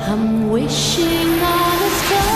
I'm wishing on a star.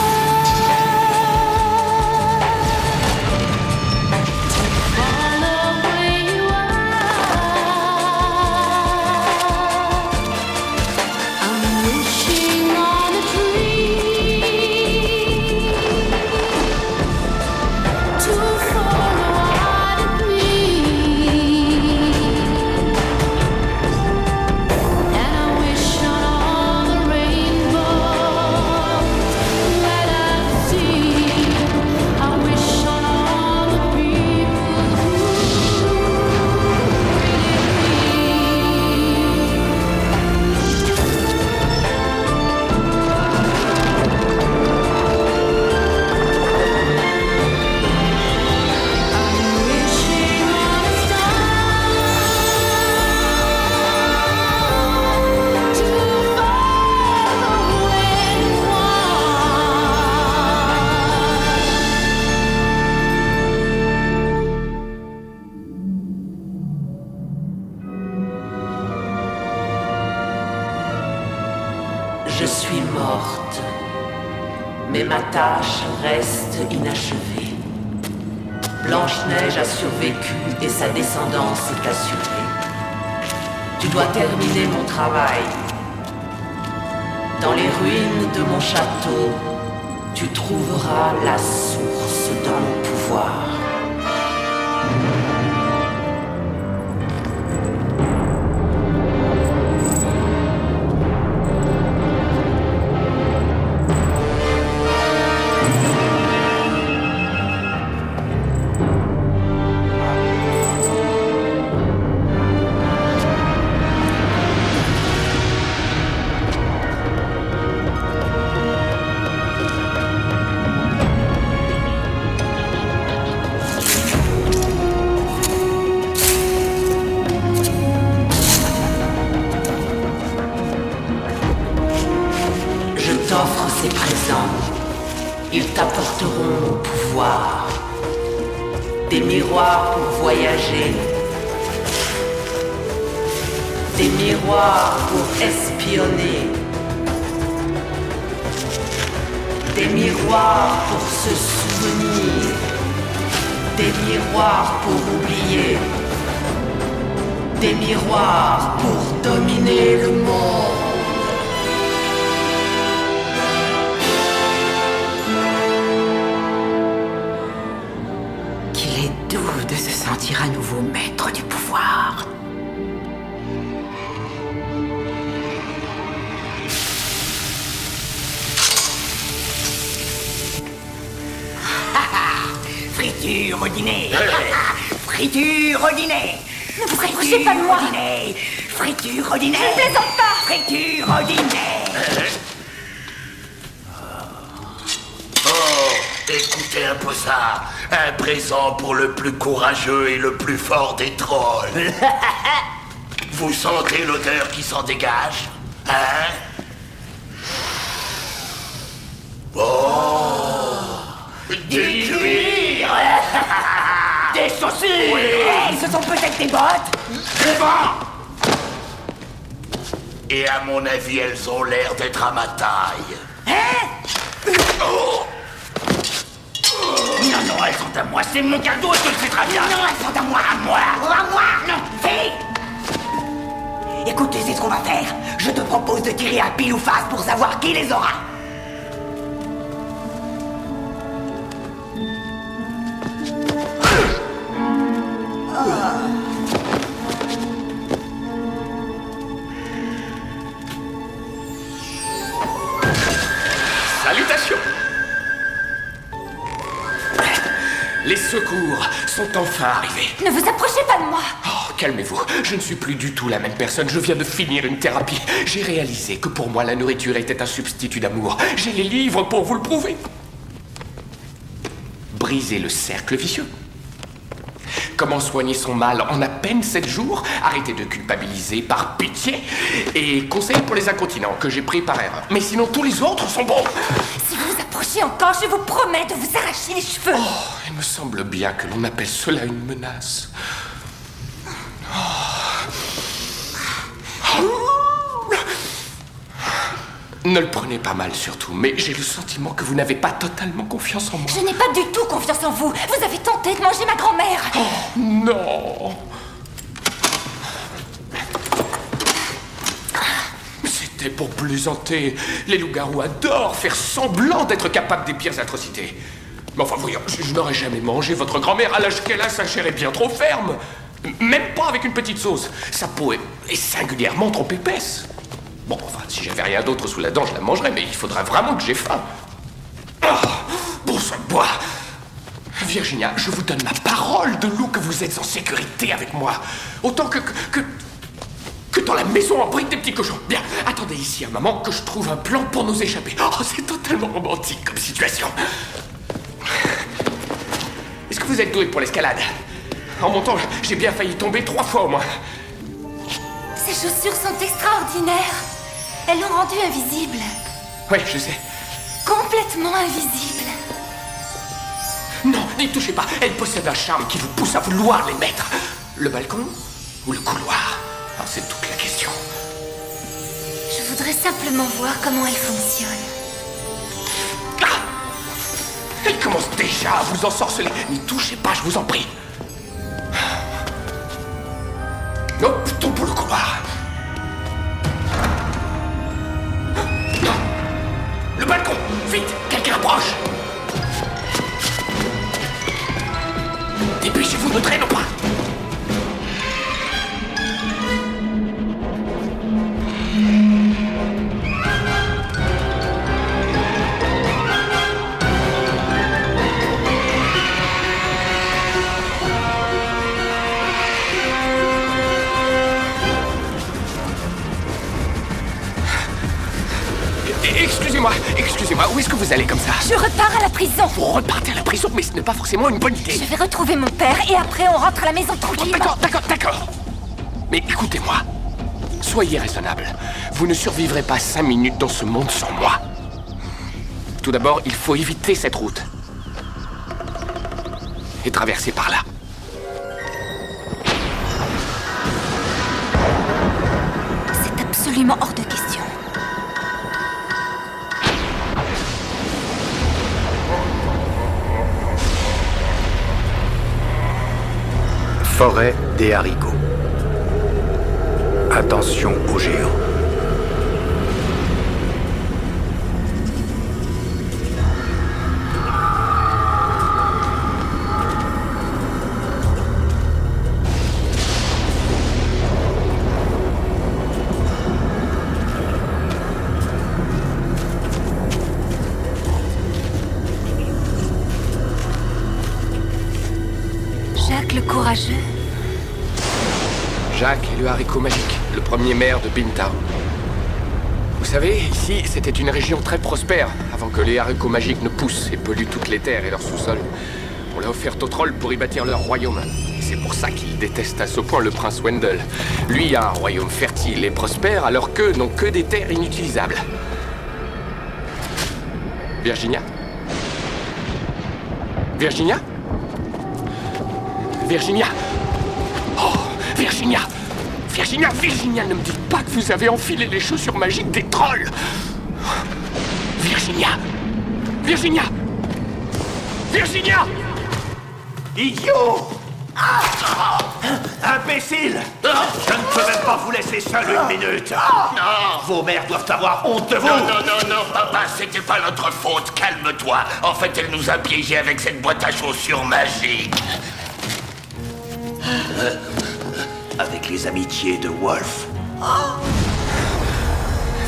Je suis morte, mais ma tâche reste inachevée. Blanche-Neige a survécu et sa descendance est assurée. Tu dois terminer mon travail. Dans les ruines de mon château, tu trouveras la source de mon pouvoir. T'offre ces présents, ils t'apporteront mon pouvoir. Des miroirs pour voyager, des miroirs pour espionner, des miroirs pour se souvenir, des miroirs pour oublier, des miroirs pour dominer le monde. De se sentir à nouveau maître du pouvoir. Friture au dîner. Friture au dîner. Ne vous approchez pas de moi. Friture au dîner. Je ne plaisante pas. Friture au dîner. Écoutez un peu ça. Un présent pour le plus courageux et le plus fort des trolls. Vous sentez l'odeur qui s'en dégage? Hein? Oh! Du cuir! Des chaussures! Hey, ce sont peut-être des bottes! Des vents! Et à mon avis, elles ont l'air d'être à ma taille. Hein? Oh! Non, elles sont à moi, c'est mon cadeau, je le sais très bien. Non, elles sont à moi. À moi. Non, fais. Écoute, c'est ce qu'on va faire. Je te propose de tirer à pile ou face pour savoir qui les aura. Salutations! Les secours sont enfin arrivés. Ne vous approchez pas de moi. Oh, calmez-vous. Je ne suis plus du tout la même personne. Je viens de finir une thérapie. J'ai réalisé que pour moi, la nourriture était un substitut d'amour. J'ai les livres pour vous le prouver. Briser le cercle vicieux. Comment soigner son mal en à peine 7 jours? Arrêtez de culpabiliser par pitié. Et conseil pour les incontinents que j'ai pris par erreur. Mais sinon, tous les autres sont bons. Si vous vous approchez encore, je vous promets de vous arracher les cheveux. Oh, il me semble bien que l'on appelle cela une menace. Ne le prenez pas mal surtout, mais j'ai le sentiment que vous n'avez pas totalement confiance en moi. Je n'ai pas du tout confiance en vous. Vous avez tenté de manger ma grand-mère. Oh, non. C'était pour plaisanter. Les loups-garous adorent faire semblant d'être capables des pires atrocités. Mais enfin, voyons, je n'aurais jamais mangé votre grand-mère. À l'âge qu'elle a, sa chair est bien trop ferme. Même pas avec une petite sauce. Sa peau est singulièrement trop épaisse. Bon, enfin, si j'avais rien d'autre sous la dent, je la mangerais, mais il faudrait vraiment que j'ai faim. Ah, bon sang de bois. Virginia, je vous donne ma parole de loup que vous êtes en sécurité avec moi. Autant que dans la maison abrite des petits cochons. Bien, attendez ici un moment que je trouve un plan pour nous échapper. Oh, c'est totalement romantique comme situation. Est-ce que vous êtes doué pour l'escalade? En montant, j'ai bien failli tomber 3 fois au moins. Ces chaussures sont extraordinaires. Elles l'ont rendue invisible. Oui, je sais. Complètement invisible. Non, n'y touchez pas. Elles possèdent un charme qui vous pousse à vouloir les mettre. Le balcon ou le couloir? Alors, c'est toute la question. Je voudrais simplement voir comment elles fonctionnent. Ah! Elle commence déjà à vous ensorceler. N'y touchez pas, je vous en prie. Non, plutôt pour le couloir. Non. Le balcon. Vite, quelqu'un approche. Dépêchez-vous, ne traînons pas. Excusez-moi, où est-ce que vous allez comme ça? Je repars à la prison. Vous repartez à la prison, mais ce n'est pas forcément une bonne idée. Je vais retrouver mon père et après on rentre à la maison tranquillement. D'accord. Mais écoutez-moi. Soyez raisonnable. Vous ne survivrez pas 5 minutes dans ce monde sans moi. Tout d'abord, il faut éviter cette route. Et traverser par là. C'est absolument hors de question. Forêt des haricots. Attention aux géants. Jacques le courageux. Jacques est le haricot magique, le premier maire de Bintown. Vous savez, ici, c'était une région très prospère, avant que les haricots magiques ne poussent et polluent toutes les terres et leurs sous-sols. On l'a offert aux trolls pour y bâtir leur royaume. Et c'est pour ça qu'ils détestent à ce point le prince Wendell. Lui a un royaume fertile et prospère, alors qu'eux n'ont que des terres inutilisables. Virginia? Virginia? Virginia! Oh, Virginia! Virginia, ne me dites pas que vous avez enfilé les chaussures magiques des trolls! Virginia! Idiot! Imbécile! Je ne peux même pas vous laisser seul une minute! Vos mères doivent avoir honte de vous! Non, papa, c'était pas notre faute, calme-toi. En fait, elle nous a piégés avec cette boîte à chaussures magique. Avec les amitiés de Wolf.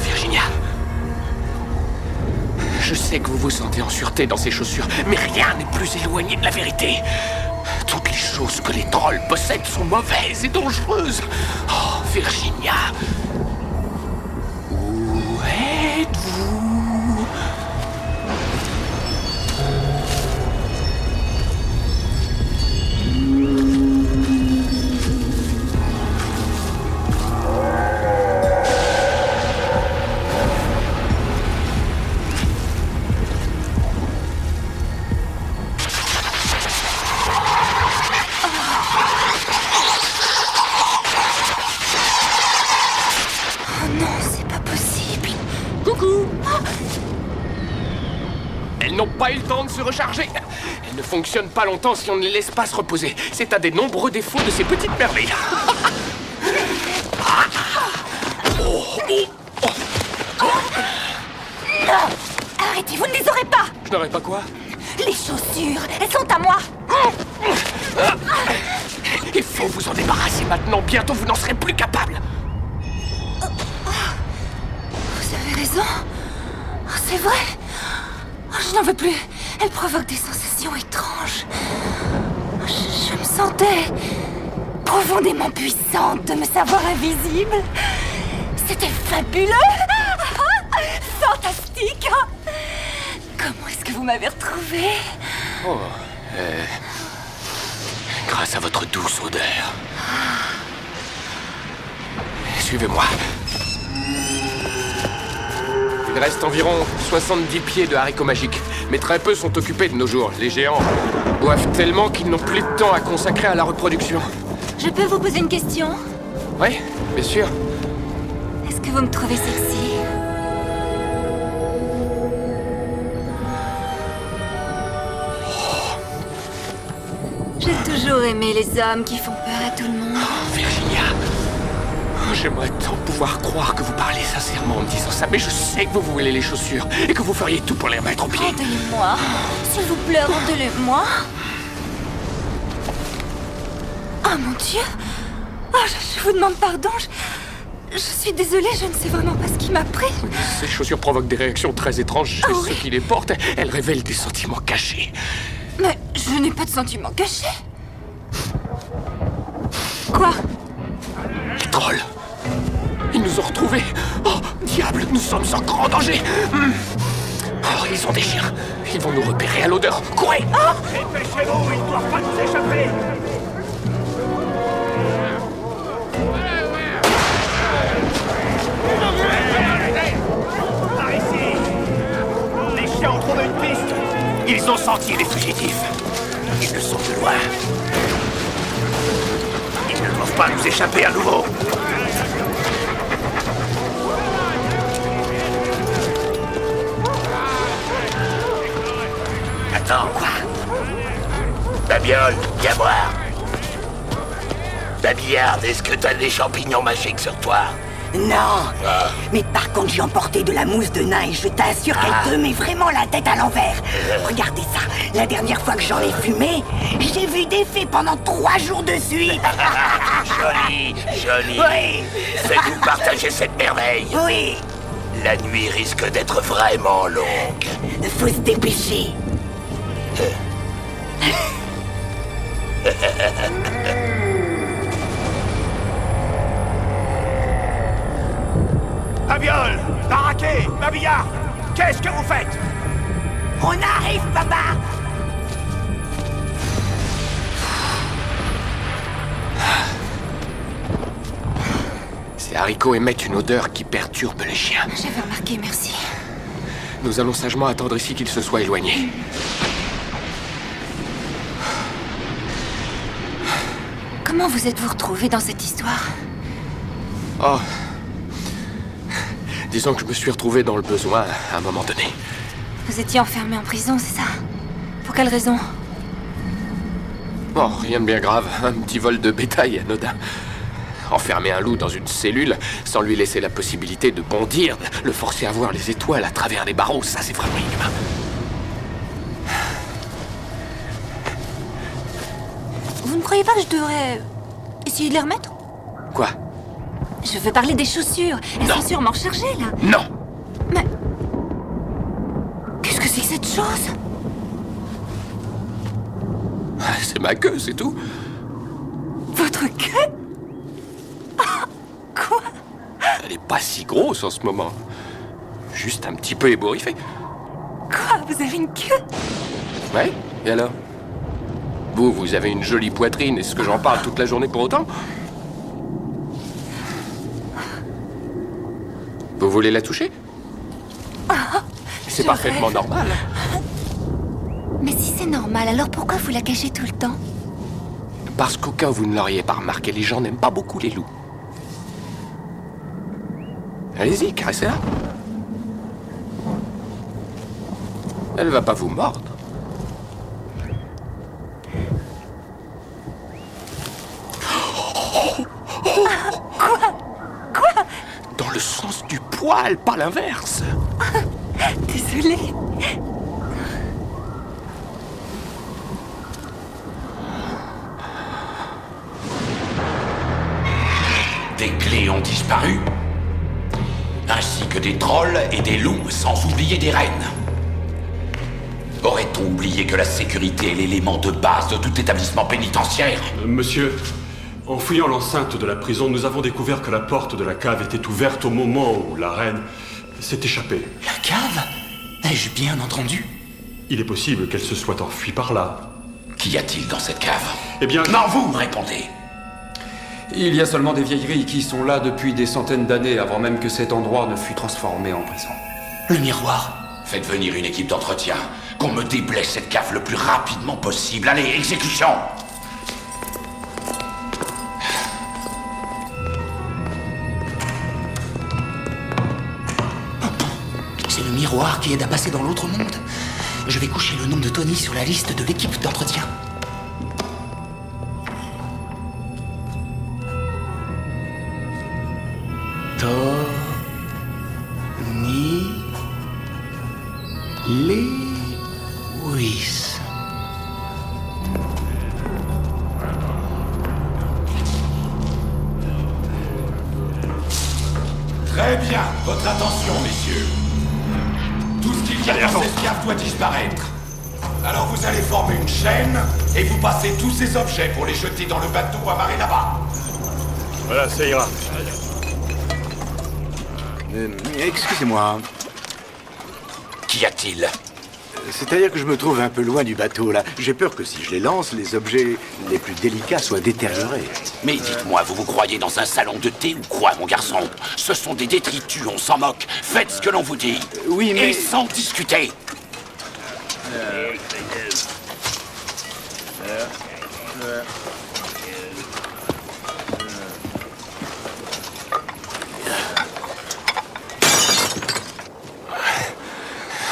Virginia. Je sais que vous vous sentez en sûreté dans ces chaussures, mais rien n'est plus éloigné de la vérité. Toutes les choses que les trolls possèdent sont mauvaises et dangereuses. Oh, Virginia. Où êtes-vous? Coucou. Elles n'ont pas eu le temps de se recharger. Elles ne fonctionnent pas longtemps si on ne les laisse pas se reposer. C'est un des nombreux défauts de ces petites merveilles. Non! Arrêtez, vous ne les aurez pas! Je n'aurais pas quoi? Les chaussures, elles sont à moi! Il faut vous en débarrasser maintenant. Bientôt, vous n'en serez plus capable. Vous avez raison. Oh, c'est vrai. Oh, je n'en veux plus. Elles provoquent des sensations étranges. Je me sentais profondément puissante de me savoir invisible. C'était fabuleux. Fantastique. Comment est-ce que vous m'avez retrouvée? Oh, grâce à votre douce odeur. Suivez-moi. Il reste environ 70 pieds de haricots magiques, mais très peu sont occupés de nos jours. Les géants boivent tellement qu'ils n'ont plus de temps à consacrer à la reproduction. Je peux vous poser une question? Oui, bien sûr. Est-ce que vous me trouvez sexy? J'ai toujours aimé les hommes qui font peur à tout le monde. Virginia, j'aimerais tant pouvoir croire que vous parlez sincèrement en me disant ça, mais je sais que vous voulez les chaussures et que vous feriez tout pour les remettre au pied. Rendez-les-moi. S'il vous plaît, rendez-les-moi. Oh mon Dieu. Oh, je vous demande pardon. Je suis désolée, je ne sais vraiment pas ce qui m'a pris. Ces chaussures provoquent des réactions très étranges chez Oh, oui. ceux qui les portent. Elles révèlent des sentiments cachés. Mais je n'ai pas de sentiments cachés. Quoi? Les trolls. Ils nous ont retrouvés. Oh, diable, nous sommes en grand danger. Oh, ils ont des chiens. Ils vont nous repérer à l'odeur. Courez! Dépêchez-vous, ils ne doivent pas nous échapper. Par ici. Les chiens ont trouvé une piste. Ils ont senti les fugitifs. Ils ne sont plus loin. Ils ne doivent pas nous échapper à nouveau. Attends, quoi? Babiole, viens voir. Babillarde, est-ce que t'as des champignons magiques sur toi? Non. Mais par contre, j'ai emporté de la mousse de nain et je t'assure qu'elle te met vraiment la tête à l'envers. Regardez ça. La dernière fois que j'en ai fumé, j'ai vu des fées pendant 3 jours de suite. Joli, joli. Oui. Faites-nous partager cette merveille. Oui. La nuit risque d'être vraiment longue. Faut se dépêcher. Babiole, Baraquet, Babillard, qu'est-ce que vous faites? On arrive, papa. Ces haricots émettent une odeur qui perturbe les chiens. J'avais remarqué, merci. Nous allons sagement attendre ici qu'ils se soient éloignés. Comment vous êtes-vous retrouvés dans cette histoire? Oh. Disons que je me suis retrouvé dans le besoin à un moment donné. Vous étiez enfermé en prison, c'est ça? Pour quelle raison? Oh, rien de bien grave. Un petit vol de bétail anodin. Enfermer un loup dans une cellule sans lui laisser la possibilité de bondir, le forcer à voir les étoiles à travers les barreaux, ça c'est vraiment inhumain. Vous ne croyez pas que je devrais essayer de les remettre? Quoi? Je veux parler des chaussures. Elles Non. sont sûrement rechargées, là. Non! Mais... Qu'est-ce que c'est que cette chose? C'est ma queue, c'est tout. Votre queue? Ah, quoi? Elle est pas si grosse en ce moment. Juste un petit peu ébouriffée. Quoi? Vous avez une queue? Ouais, et alors? Vous avez une jolie poitrine, est-ce que j'en parle toute la journée pour autant? Vous voulez la toucher? C'est je parfaitement rêve. normal. Mais si c'est normal, alors pourquoi vous la cachez tout le temps? Parce qu'au cas où vous ne l'auriez pas remarqué, les gens n'aiment pas beaucoup les loups. Allez-y, caressez-la. Elle va pas vous mordre. Quoi? Dans le sens du poil, pas l'inverse. Désolée. Des clés ont disparu, ainsi que des trolls et des loups, sans oublier des rennes. Aurait-on oublié que la sécurité est l'élément de base de tout établissement pénitentiaire? Monsieur, en fouillant l'enceinte de la prison, nous avons découvert que la porte de la cave était ouverte au moment où la reine s'est échappée. La cave? Ai-je bien entendu? Il est possible qu'elle se soit enfuie par là. Qu'y a-t-il dans cette cave? Eh bien... Non, vous me répondez. Il y a seulement des vieilleries qui sont là depuis des centaines d'années, avant même que cet endroit ne fût transformé en prison. Le miroir. Faites venir une équipe d'entretien. Qu'on me déblaye cette cave le plus rapidement possible. Allez, exécution! C'est le miroir qui aide à passer dans l'autre monde. Je vais coucher le nom de Tony sur la liste de l'équipe d'entretien. Tony Lewis. Très bien, votre attention, messieurs. Tout ce qu'il y a dans cette cave doit disparaître. Alors vous allez former une chaîne et vous passez tous ces objets pour les jeter dans le bateau amarré là-bas. Voilà, ça ira. Excusez-moi. Qu'y a-t-il? C'est-à-dire que je me trouve un peu loin du bateau, là. J'ai peur que si je les lance, les objets les plus délicats soient détériorés. Mais dites-moi, vous vous croyez dans un salon de thé ou quoi, mon garçon? Ce sont des détritus, on s'en moque. Faites ce que l'on vous dit. Oui, mais... Et sans discuter.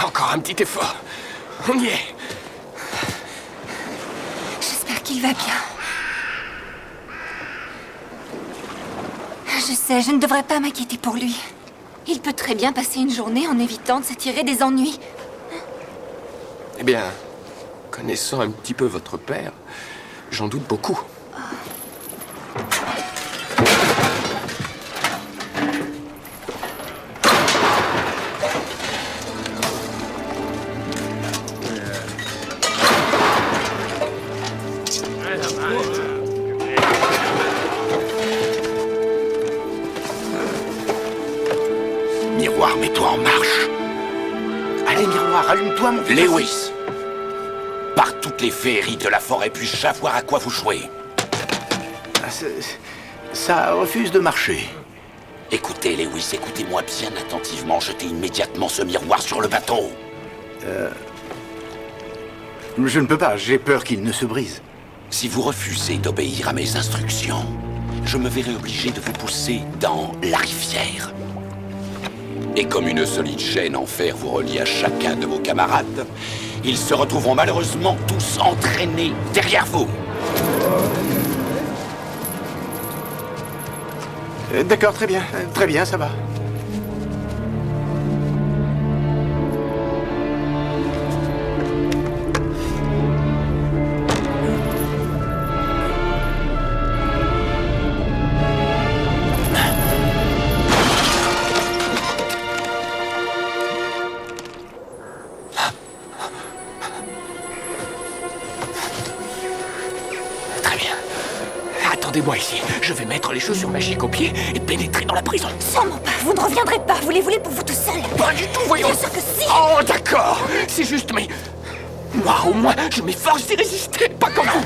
Encore un petit effort. On y est. J'espère qu'il va bien. Je sais, je ne devrais pas m'inquiéter pour lui. Il peut très bien passer une journée en évitant de s'attirer des ennuis. Eh bien, connaissant un petit peu votre père, j'en doute beaucoup. Miroir, mets-toi en marche. Allez, miroir, allume-toi, mon fils. Lewis, par toutes les féeries de la forêt, puis-je savoir à quoi vous jouez? Ah, ça refuse de marcher. Écoutez, Lewis, écoutez-moi bien attentivement. Jetez immédiatement ce miroir sur le bateau. Je ne peux pas, j'ai peur qu'il ne se brise. Si vous refusez d'obéir à mes instructions, je me verrai obligé de vous pousser dans la rivière. Et comme une solide chaîne en fer vous relie à chacun de vos camarades, ils se retrouveront malheureusement tous entraînés derrière vous. D'accord, très bien, ça va. Très bien. Attendez-moi ici. Je vais mettre les chaussures magiques aux pieds et pénétrer dans la prison. Sûrement pas, vous ne reviendrez pas, vous les voulez pour vous tout seul. Pas du tout, voyons. Bien sûr que si. Oh, d'accord. C'est juste, mais... moi, au moins, je m'efforce d'y résister, pas comme vous.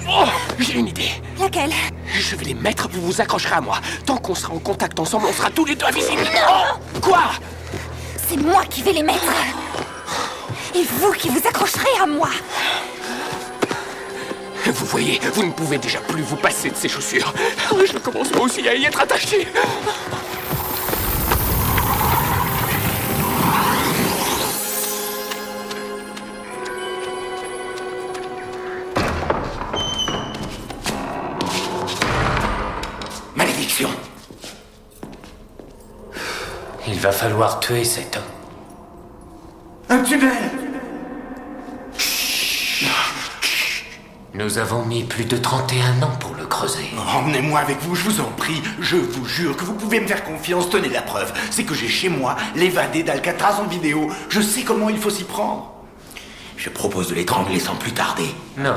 Oh, j'ai une idée. Laquelle? Je vais les mettre, vous vous accrocherez à moi. Tant qu'on sera en contact ensemble, on sera tous les deux invisibles. Oh, quoi? C'est moi qui vais les mettre. Et vous qui vous accrocherez à moi. Vous voyez, vous ne pouvez déjà plus vous passer de ces chaussures. Je commence moi aussi à y être attaché. Il va falloir tuer cet homme. Un tunnel! Nous avons mis plus de 31 ans pour le creuser. Emmenez-moi avec vous, je vous en prie. Je vous jure que vous pouvez me faire confiance. Tenez la preuve. C'est que j'ai chez moi l'évadé d'Alcatraz en vidéo. Je sais comment il faut s'y prendre. Je propose de l'étrangler sans plus tarder. Non.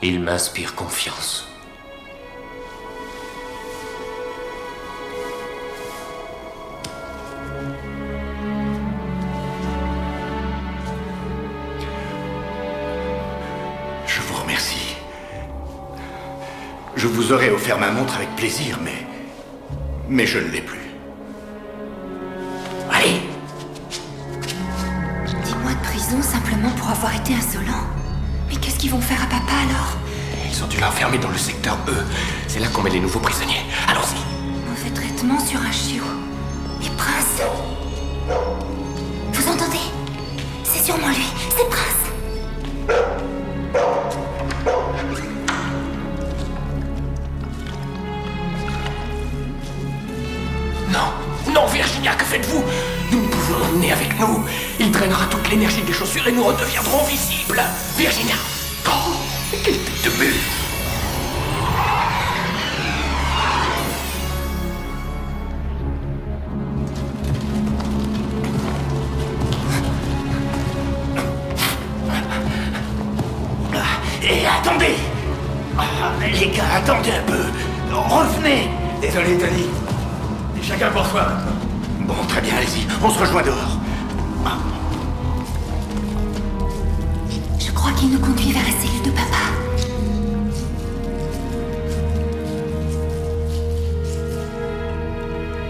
Il m'inspire confiance. Je vous remercie. Je vous aurais offert ma montre avec plaisir, mais je ne l'ai plus. Allez! 10 mois de prison simplement pour avoir été insolent. Mais qu'est-ce qu'ils vont faire à papa alors? Ils ont dû l'enfermer dans le secteur E. C'est là qu'on met les nouveaux prisonniers. Allons-y. Mauvais traitement sur un chiot. Et Prince? Vous entendez? C'est sûrement lui. C'est Prince. Non, non, Virginia, que faites-vous? Nous ne pouvons l'emmener avec nous. Il drainera toute l'énergie des chaussures et nous redeviendrons visibles. Virginia! Oh, quelle tête de mule! Et attendez! Les gars, attendez un peu. Revenez! Désolé, Tony. Chacun pour soi maintenant. Bon, très bien, allez-y. On se rejoint dehors. Je crois qu'il nous conduit vers la cellule de papa.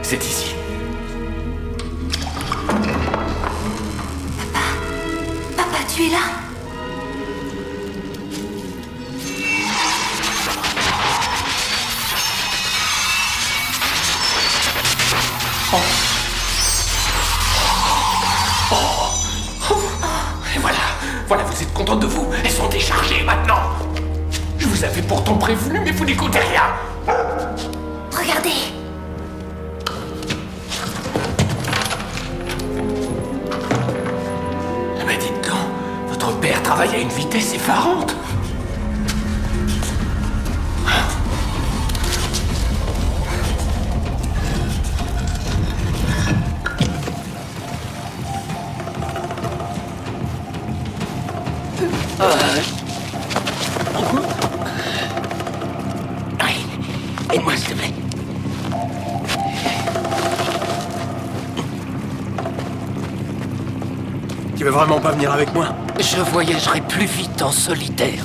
C'est ici. Papa, tu es là? Et voilà, vous êtes contente de vous. Elles sont déchargées maintenant. Je vous avais pourtant prévenu, mais vous n'écoutez rien. Regardez. Mais dites donc, votre père travaille à une vitesse effarante. Aide-moi, s'il te plaît. Tu veux vraiment pas venir avec moi? Je voyagerai plus vite en solitaire.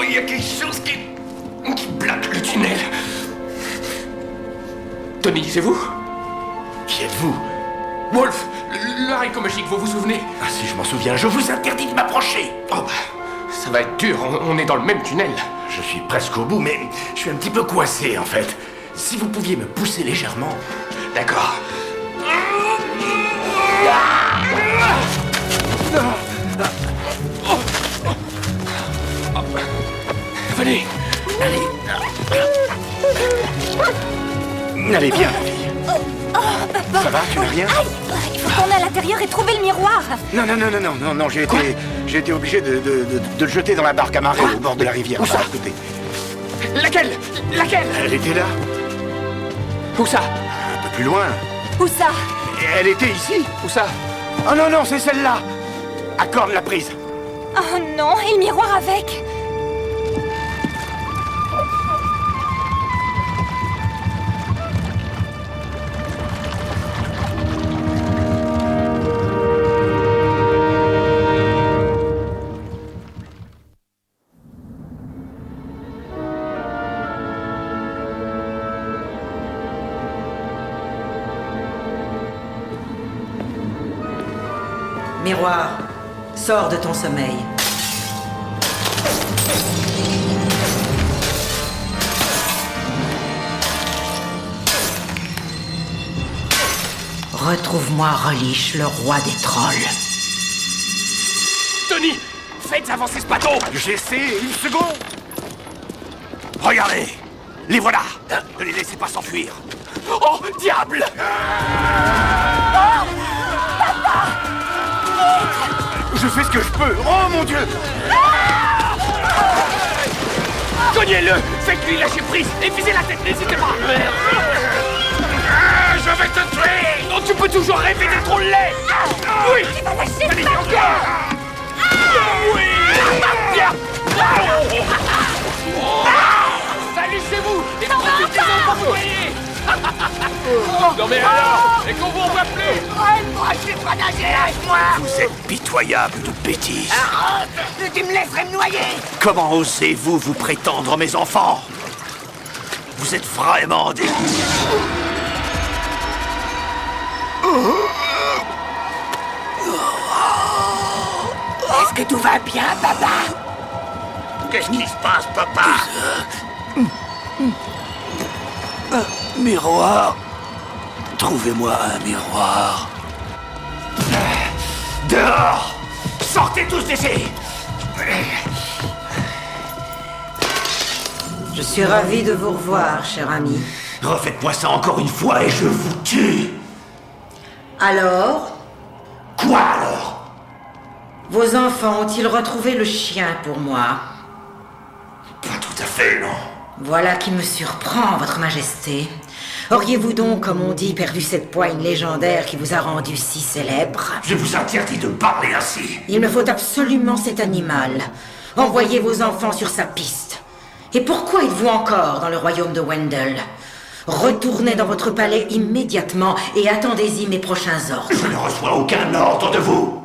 Il y a quelque chose qui bloque le tunnel. Tony, c'est vous? Qui êtes-vous? Wolf, l'haricot magique, vous vous souvenez? Ah, si je m'en souviens, je vous interdis de m'approcher. Oh bah, ça va être dur, on est dans le même tunnel. Je suis presque au bout, mais je suis un petit peu coincé, en fait. Si vous pouviez me pousser légèrement... D'accord. Venez. Allez. Allez, viens, ma fille. Papa. Ça va, tu n'as rien? Aïe, il faut tourner à l'intérieur et trouver le miroir. Non, j'ai été obligé de le jeter dans la barque amarrée au bord de la rivière. Où ça? À côté. Laquelle? Elle était là, Où ça? un peu plus loin. Où ça? Elle était ici. Où ça? Oh non, c'est celle-là. Accorde la prise. Oh non, et le miroir avec. Miroir, sors de ton sommeil. Retrouve-moi Relich, le roi des trolls. Tony, faites avancer ce bateau. J'essaie, une seconde. Regardez, les voilà. Ne les laissez pas s'enfuir. Oh, diable! Je fais ce que je peux. Oh mon Dieu! Cognez-le! Faites-lui lâcher prise et visez la tête, n'hésitez pas! Je vais te tuer! Non, tu peux toujours rêver d'être au lait! Oui! Tu vas lâcher Allez, ma encore! Oui! Bien! Salut chez vous! Et profitez-en pour vous voyez! Non mais alors! Et qu'on vous revoit plus! Moi, je sais pas nager, lâche-moi! Vous êtes pitoyable de bêtises. Arrête! Tu me laisserais me noyer! Comment osez-vous vous prétendre mes enfants? Vous êtes vraiment des... Est-ce que tout va bien, papa? Qu'est-ce qui se passe, papa? Miroir. Trouvez-moi un miroir. Dehors! Sortez tous d'ici! Je suis ravi de vous revoir, cher ami. Refaites-moi ça encore une fois et je vous tue! Alors, Quoi alors? vos enfants ont-ils retrouvé le chien pour moi? Pas tout à fait, non. Voilà qui me surprend, votre majesté. Auriez-vous donc, comme on dit, perdu cette poigne légendaire qui vous a rendu si célèbre? Je vous interdis de parler ainsi. Il me faut absolument cet animal. Envoyez vos enfants sur sa piste. Et pourquoi êtes-vous encore dans le royaume de Wendell? Retournez dans votre palais immédiatement et attendez-y mes prochains ordres. Je ne reçois aucun ordre de vous.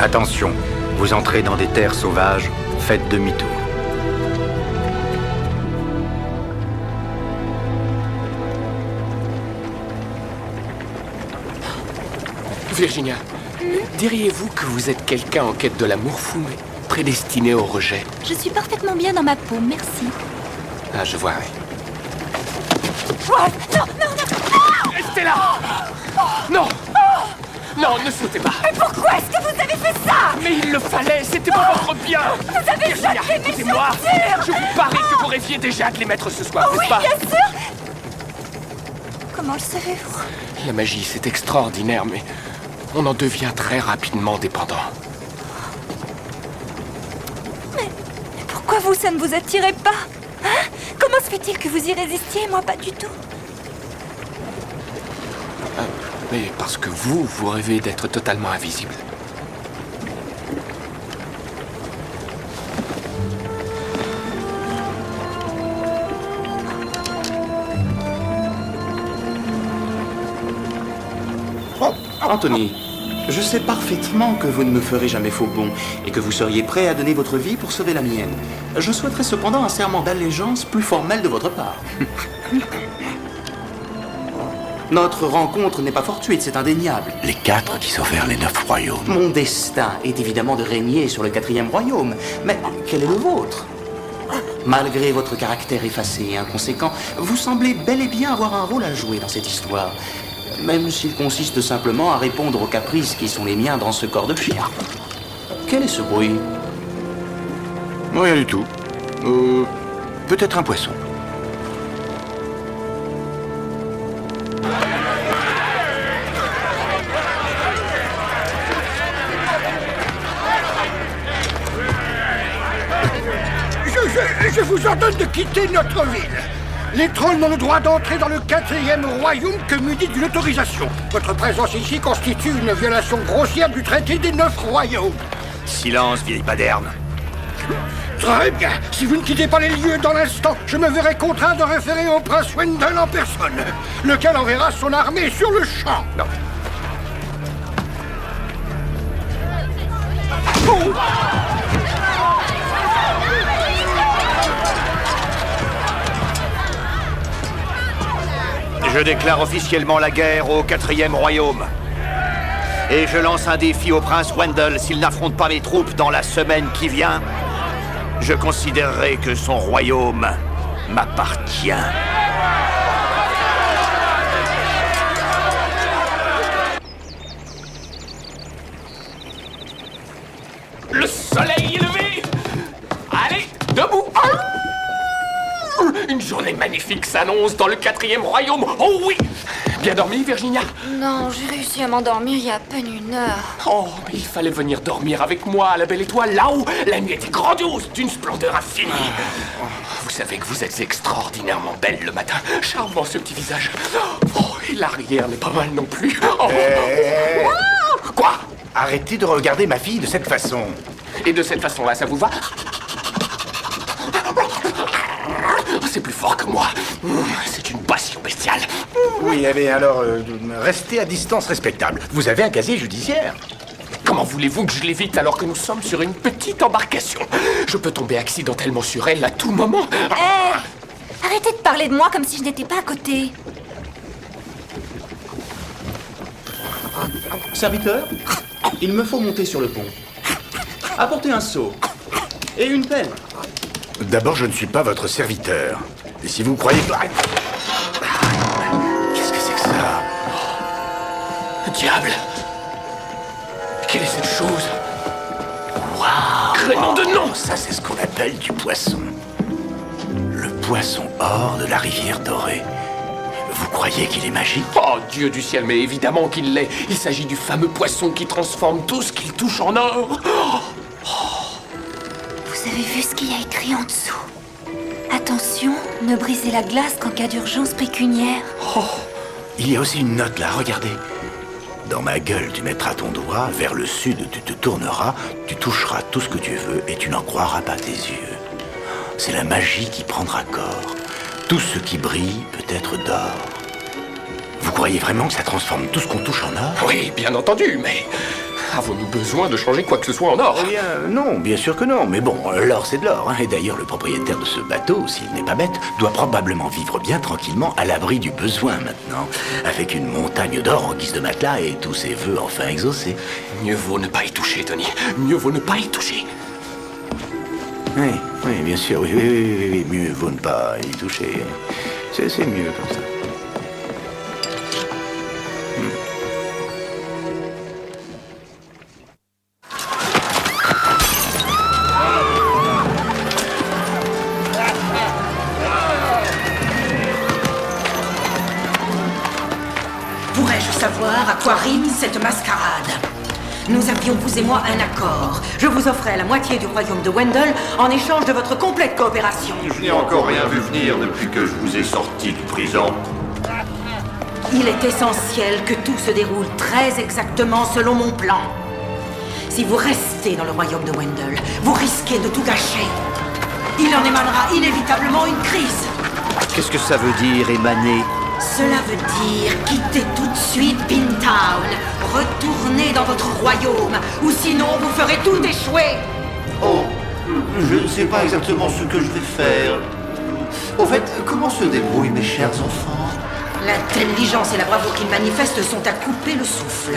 Attention, vous entrez dans des terres sauvages, faites demi-tour. Virginia, diriez-vous que vous êtes quelqu'un en quête de l'amour fou, mais prédestiné au rejet? Je suis parfaitement bien dans ma peau, merci. Ah, je vois, oui. Non, non, non! Restez là! Non! Non, ne sautez pas! Mais pourquoi est-ce que vous avez fait ça? Mais il le fallait, c'était pour votre bien! Vous avez Virginia, jeté mes écoutez-moi! chaussures. Je vous parie que vous rêviez déjà de les mettre ce soir, Oui, n'est-ce pas? bien sûr! Comment le savez-vous? La magie, c'est extraordinaire, mais on en devient très rapidement dépendant. Mais pourquoi vous, ça ne vous attirait pas? Hein? Comment se fait-il que vous y résistiez, moi pas du tout? Mais parce que vous rêvez d'être totalement invisible. Anthony, je sais parfaitement que vous ne me ferez jamais faux bond et que vous seriez prêt à donner votre vie pour sauver la mienne. Je souhaiterais cependant un serment d'allégeance plus formel de votre part. Notre rencontre n'est pas fortuite, c'est indéniable. Les 4 qui sauvèrent les 9 royaumes. Mon destin est évidemment de régner sur le 4e royaume, mais quel est le vôtre? Malgré votre caractère effacé et inconséquent, vous semblez bel et bien avoir un rôle à jouer dans cette histoire. Même s'il consiste simplement à répondre aux caprices qui sont les miens dans ce corps de chien. Quel est ce bruit? Rien du tout. Peut-être un poisson. Je vous ordonne de quitter notre ville. Les trolls n'ont le droit d'entrer dans le 4e royaume que muni d'une autorisation. Votre présence ici constitue une violation grossière du traité des 9 royaumes. Silence, vieille paderne. Très bien. Si vous ne quittez pas les lieux dans l'instant, je me verrai contraint de référer au prince Wendell en personne, lequel enverra son armée sur le champ. Non. Je déclare officiellement la guerre au 4e royaume. Et je lance un défi au prince Wendell. S'il n'affronte pas mes troupes dans la semaine qui vient, je considérerai que son royaume m'appartient. Le soleil est levé! Allez, debout! Une journée magnifique s'annonce dans le 4e royaume. Oh oui! Bien dormi, Virginia? Non, j'ai réussi à m'endormir il y a à peine 1 heure. Oh, mais il fallait venir dormir avec moi à la Belle Étoile, là-haut. La nuit était grandiose, d'une splendeur infinie. Vous savez que vous êtes extraordinairement belle le matin. Charmant ce petit visage. Oh, et l'arrière n'est pas mal non plus. Oh. Quoi? Arrêtez de regarder ma fille de cette façon. Et de cette façon-là, ça vous va? C'est plus fort que moi. C'est une passion bestiale. Oui, mais alors, restez à distance respectable. Vous avez un casier judiciaire. Comment voulez-vous que je l'évite alors que nous sommes sur une petite embarcation? Je peux tomber accidentellement sur elle à tout moment. Hé! Arrêtez de parler de moi comme si je n'étais pas à côté. Serviteur, il me faut monter sur le pont. Apportez un seau. Et une pelle. D'abord, je ne suis pas votre serviteur. Et si vous croyez que... Qu'est-ce que c'est que ça? Diable! Quelle est cette chose? Waouh! Crénom de nom! Ça, c'est ce qu'on appelle du poisson. Le poisson or de la rivière dorée. Vous croyez qu'il est magique? Oh, Dieu du ciel, mais évidemment qu'il l'est. Il s'agit du fameux poisson qui transforme tout ce qu'il touche en or. Vous avez vu ce qu'il y a écrit en dessous? Attention, ne brisez la glace qu'en cas d'urgence pécuniaire. Il y a aussi une note là, regardez. Dans ma gueule, tu mettras ton doigt, vers le sud, tu te tourneras, tu toucheras tout ce que tu veux et tu n'en croiras pas tes yeux. C'est la magie qui prendra corps. Tout ce qui brille peut être d'or. Vous croyez vraiment que ça transforme tout ce qu'on touche en or? Oui, bien entendu, mais avons-nous besoin de changer quoi que ce soit en or? Eh bien, non, bien sûr que non. Mais bon, l'or, c'est de l'or. Et d'ailleurs, le propriétaire de ce bateau, s'il n'est pas bête, doit probablement vivre bien tranquillement à l'abri du besoin maintenant. Avec une montagne d'or en guise de matelas et tous ses vœux enfin exaucés. Mieux vaut ne pas y toucher, Tony. Mieux vaut ne pas y toucher. Oui, oui, bien sûr, oui, mieux vaut ne pas y toucher. C'est mieux comme ça. Pourrais-je savoir à quoi rime cette mascarade? Nous avions, vous et moi, un accord. Je vous offrais la moitié du royaume de Wendell en échange de votre complète coopération. Je n'ai encore rien vu venir depuis que je vous ai sorti de prison. Il est essentiel que tout se déroule très exactement selon mon plan. Si vous restez dans le royaume de Wendell, vous risquez de tout gâcher. Il en émanera inévitablement une crise. Qu'est-ce que ça veut dire, émaner? Cela veut dire quitter tout de suite Pintown, retourner dans votre royaume, ou sinon vous ferez tout échouer. Oh, je ne sais pas exactement ce que je vais faire. Au fait, comment se débrouillent mes chers enfants? L'intelligence et la bravoure qu'ils manifestent sont à couper le souffle.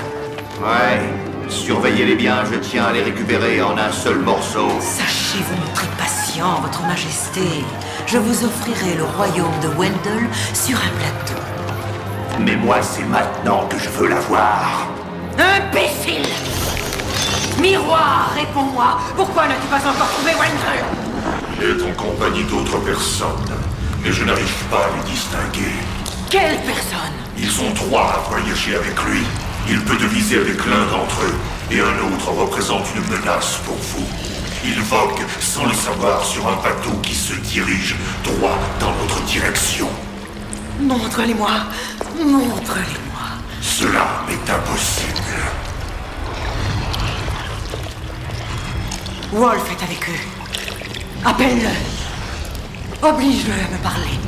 Ouais, surveillez-les bien, je tiens à les récupérer en un seul morceau. Sachez vous montrer patient, votre majesté. Je vous offrirai le royaume de Wendell sur un plateau. Mais moi, c'est maintenant que je veux l'avoir. Imbécile! Miroir, réponds-moi. Pourquoi n'as-tu pas encore trouvé Wendell? Il est en compagnie d'autres personnes, mais je n'arrive pas à les distinguer. Quelle personne? Ils sont 3 à voyager avec lui. Il peut deviser avec l'un d'entre eux, et un autre représente une menace pour vous. Il vogue sans le savoir sur un bateau qui se dirige droit dans notre direction. Montre-les-moi. Montre-les-moi. Cela est impossible. Wolf est avec eux. Appelle-le. Oblige-le à me parler.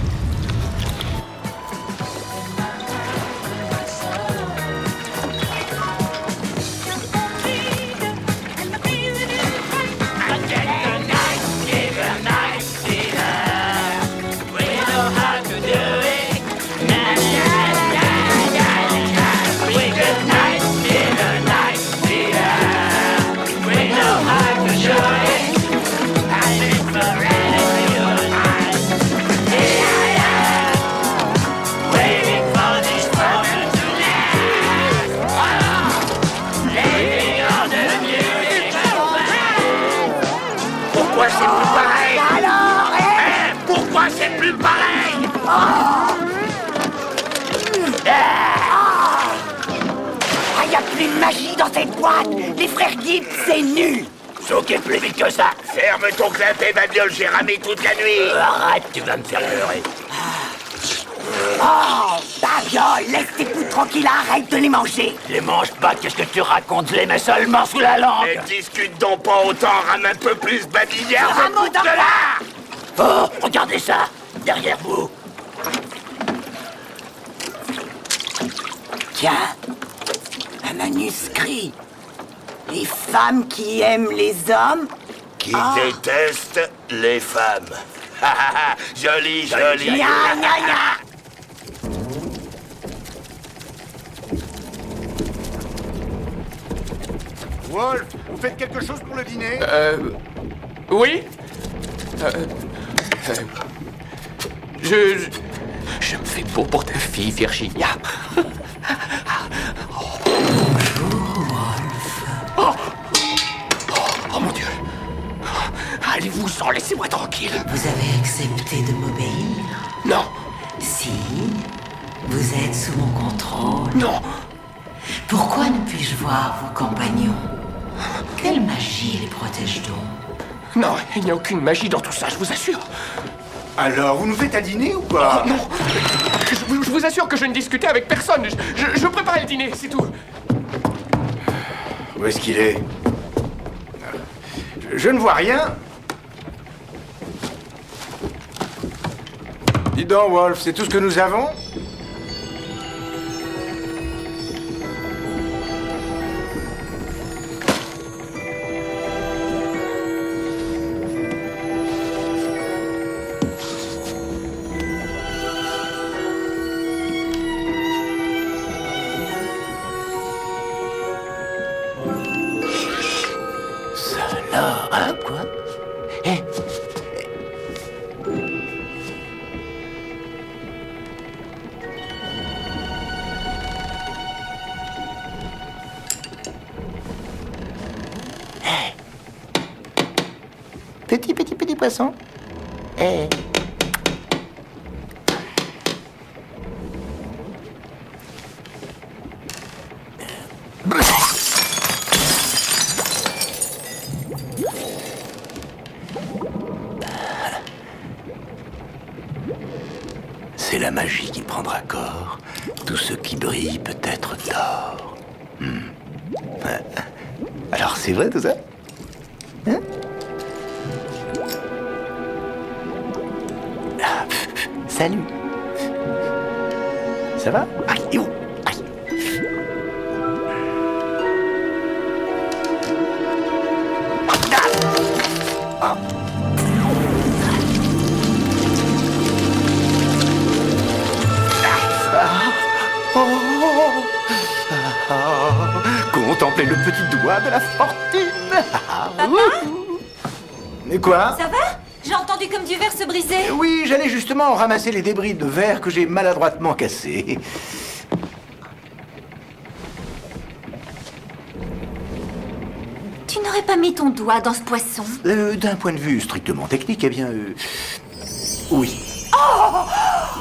Pourquoi c'est plus pareil? Alors, Pourquoi c'est plus pareil? il n'y a plus de magie dans cette boîte. Les frères Gibbs, c'est nul. Soquez plus vite que ça. Ferme ton clapet, babiole, j'ai ramé toute la nuit. Arrête, tu vas me faire pleurer. Oh, babiole, laisse tes poules tranquilles, arrête de les manger. Les mange pas, qu'est-ce que tu racontes? Les mets seulement sous la langue. Et discute donc pas autant, rame un peu plus, babillard. Rame de là. Oh, regardez ça, derrière vous. Tiens, un manuscrit. Les femmes qui aiment les hommes. Qui détestent les femmes. Joli, joli. Gna, gna, gna. Wolf, vous faites quelque chose pour le dîner? Oui. Je me fais beau pour ta fille, Virginia. Oh mon Dieu. Allez-vous-en, laissez-moi tranquille. Vous avez accepté de m'obéir? Non. Si. Vous êtes sous mon contrôle. Non. Pourquoi ne puis-je voir vos compagnons? Quelle magie les protège donc? Non, il n'y a aucune magie dans tout ça, je vous assure. Alors, vous nous faites à dîner ou pas? Non. Je vous assure que je ne discutais avec personne. Je préparais le dîner, c'est tout. Où est-ce qu'il est? Je ne vois rien. Dis donc, Wolf, c'est tout ce que nous avons? Alors, hein, quoi? Petit poisson. C'est la magie qui prendra corps. Tout ce qui brille peut être d'or. Alors c'est vrai tout ça? Hein? Salut. Ça va? Aïe, oh, aïe. Ah. Contemplez le petit doigt de la fortune. Et quoi? Ça va? J'ai entendu comme du verre se briser. Oui, j'allais justement ramasser les débris de verre que j'ai maladroitement cassés. Tu n'aurais pas mis ton doigt dans ce poisson? D'un point de vue strictement technique, eh bien... oui. Oh!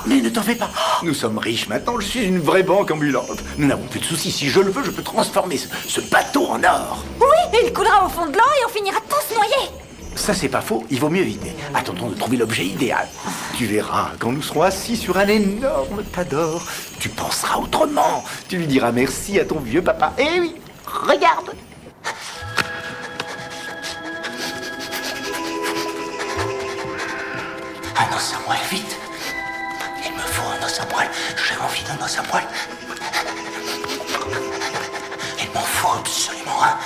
Mais ne t'en fais pas. Nous sommes riches maintenant, je suis une vraie banque ambulante. Nous n'avons plus de soucis. Si je le veux, je peux transformer ce bateau en or. Oui, et il coulera au fond de l'eau et on finira tous noyés. Ça, c'est pas faux, il vaut mieux éviter. Attendons de trouver l'objet idéal. Tu verras, quand nous serons assis sur un énorme tas d'or, tu penseras autrement. Tu lui diras merci à ton vieux papa. Eh oui, regarde. Un os à moelle, vite. Il me faut un os à moelle. J'ai envie d'un os à moelle. Il m'en faut absolument un.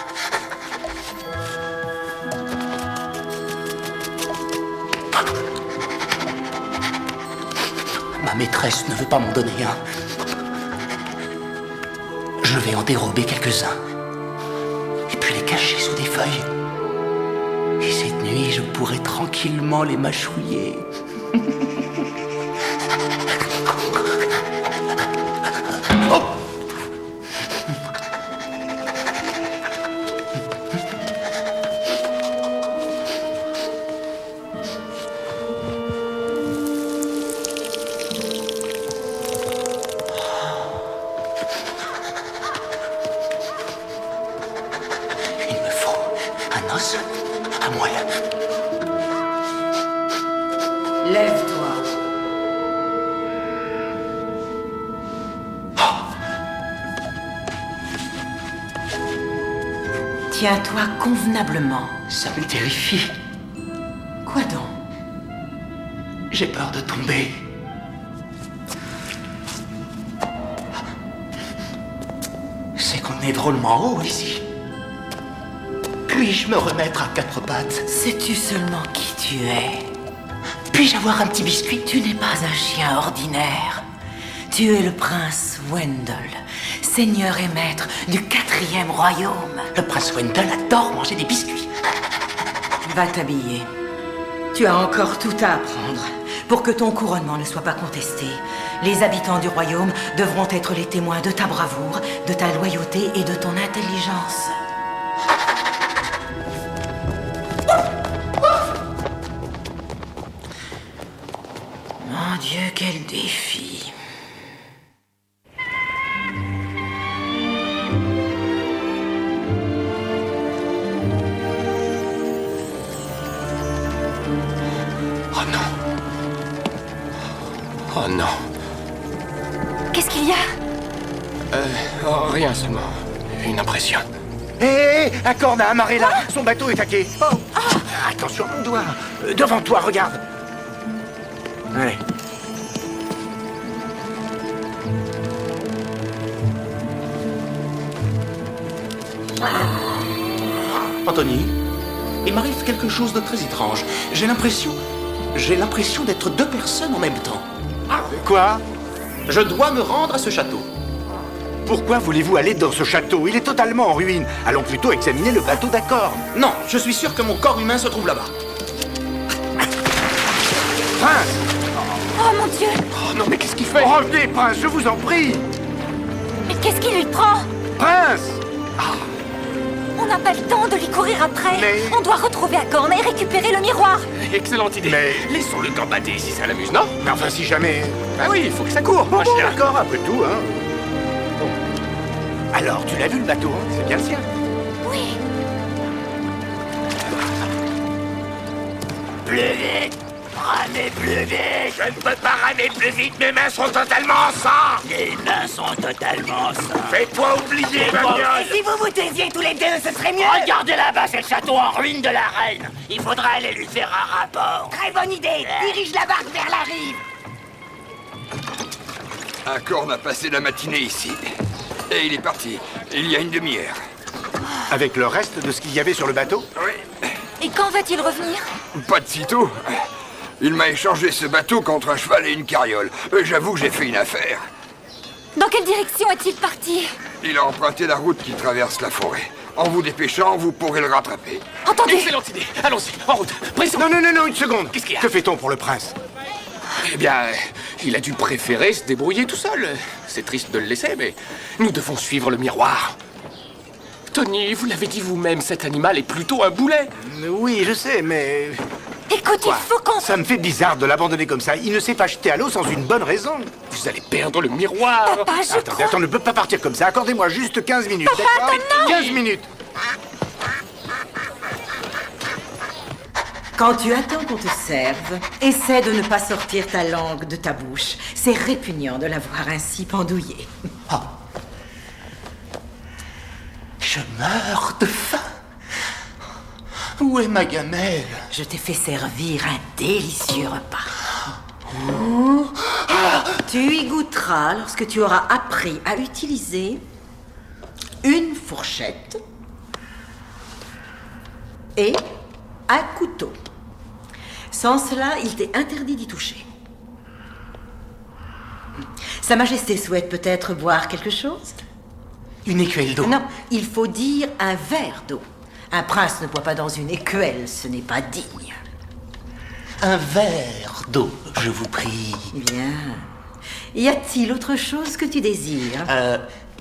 Ma maîtresse ne veut pas m'en donner un. Je vais en dérober quelques-uns. Et puis les cacher sous des feuilles. Et cette nuit, je pourrai tranquillement les mâchouiller. Oh! Il me faut un os à moelle. Lève-toi. Tiens-toi convenablement. Ça me terrifie. Quoi donc? J'ai peur de tomber. C'est qu'on est drôlement haut ici. Puis-je me remettre à quatre pattes? Sais-tu seulement qui tu es? Puis-je avoir un petit biscuit? Tu n'es pas un chien ordinaire. Tu es le prince Wendell, seigneur et maître du 4e royaume. Le prince Wendell adore manger des biscuits. Va t'habiller. Tu as encore tout à apprendre. Pour que ton couronnement ne soit pas contesté, les habitants du royaume devront être les témoins de ta bravoure, de ta loyauté et de ton intelligence. Mon Dieu, quel défi. Oh non. Oh non. Qu'est-ce qu'il y a? Oh, rien seulement. Une impression. Hé, un corne à amarrer là. Son bateau est à quai. Oh. Attention à mon doigt. Devant toi, regarde. Allez. Anthony, il m'arrive quelque chose de très étrange. J'ai l'impression d'être deux personnes en même temps. Quoi? Je dois me rendre à ce château. Pourquoi voulez-vous aller dans ce château? Il est totalement en ruine. Allons plutôt examiner le bateau d'accord. Non, je suis sûr que mon corps humain se trouve là-bas. Prince! Oh mon Dieu! Oh non, mais qu'est-ce qu'il fait? Revenez, Prince, je vous en prie! Mais qu'est-ce qui lui prend? Prince! On n'a pas le temps de lui courir après. On doit retrouver Acorn et récupérer le miroir. Excellente idée. Mais... laissons-le gambader si ça l'amuse, non? Mais enfin, si jamais... Ah oui, il faut que ça court. Bon, d'accord, après tout, hein. Bon. Alors, tu l'as vu, le bateau, hein? C'est bien le sien. Oui. Plus vite! Ramez plus vite! Je ne peux pas ramer plus vite, mes mains sont totalement en sang! Les mains sont totalement en sang! Fais-toi oublier, bagnole! Et si vous vous taisiez tous les deux, ce serait mieux! Regardez là-bas, c'est le château en ruine de la reine! Il faudra aller lui faire un rapport! Très bonne idée! Dirige la barque vers la rive! Acorn a passé la matinée ici. Et il est parti, il y a une demi-heure. Avec le reste de ce qu'il y avait sur le bateau? Oui. Et quand va-t-il revenir? Pas de sitôt. Il m'a échangé ce bateau contre un cheval et une carriole. J'avoue que j'ai fait une affaire. Dans quelle direction est-il parti? Il a emprunté la route qui traverse la forêt. En vous dépêchant, vous pourrez le rattraper. Entendez! Excellente idée. Allons-y, en route. Pressons. Non, une seconde. Qu'est-ce qu'il y a? Que fait-on pour le prince? Eh bien, il a dû préférer se débrouiller tout seul. C'est triste de le laisser, mais nous devons suivre le miroir. Tony, vous l'avez dit vous-même, cet animal est plutôt un boulet. Oui, je sais, mais... Écoute, Quoi? il faut qu'on... Ça me fait bizarre de l'abandonner comme ça. Il ne s'est pas jeté à l'eau sans une bonne raison. Vous allez perdre le miroir. Papa, je Attendez, on ne peut pas partir comme ça. Accordez-moi juste 15 minutes, Papa, d'accord? non. 15 minutes. Quand tu attends qu'on te serve, essaie de ne pas sortir ta langue de ta bouche. C'est répugnant de la voir ainsi pendouillée. Oh. Je meurs de faim. Où est ma gamelle? Je t'ai fait servir un délicieux repas. Tu y goûteras lorsque tu auras appris à utiliser une fourchette et un couteau. Sans cela, il t'est interdit d'y toucher. Sa Majesté souhaite peut-être boire quelque chose? Une écuelle d'eau? Non, il faut dire un verre d'eau. Un prince ne boit pas dans une écuelle, ce n'est pas digne. Un verre d'eau, je vous prie. Bien. Y a-t-il autre chose que tu désires?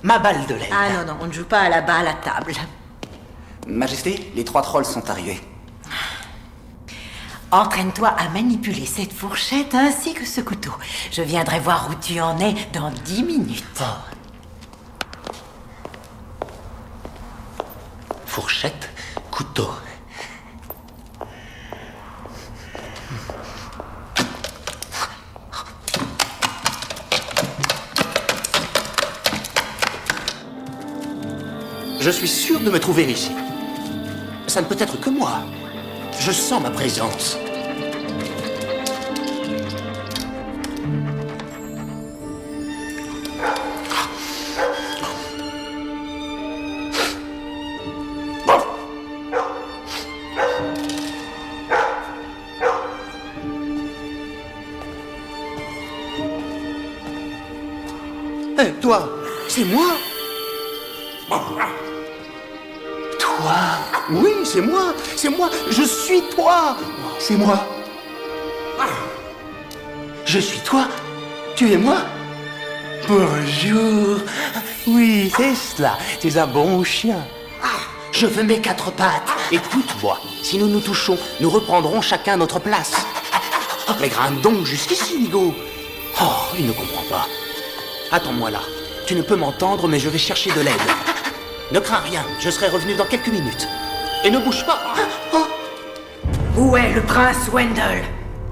Ma balle de laine. Ah non, on ne joue pas à la balle à table. Majesté, les 3 trolls sont arrivés. Entraîne-toi à manipuler cette fourchette ainsi que ce couteau. Je viendrai voir où tu en es dans 10 minutes. Fourchette, couteau. Je suis sûr de me trouver ici. Ça ne peut être que moi. Je sens ma présence. Hé, toi, c'est moi? Toi? Oui, c'est moi, je suis toi, c'est moi. Je suis toi, tu es moi? Bonjour, oui, c'est cela, tu es un bon chien. Je veux mes 4 pattes. Écoute-moi, si nous nous touchons, nous reprendrons chacun notre place. Mais grimpe donc jusqu'ici, Nigo. Oh, il ne comprend pas. Attends-moi là, tu ne peux m'entendre, mais je vais chercher de l'aide. Ne crains rien, je serai revenu dans quelques minutes. Et ne bouge pas. Où est le prince Wendell?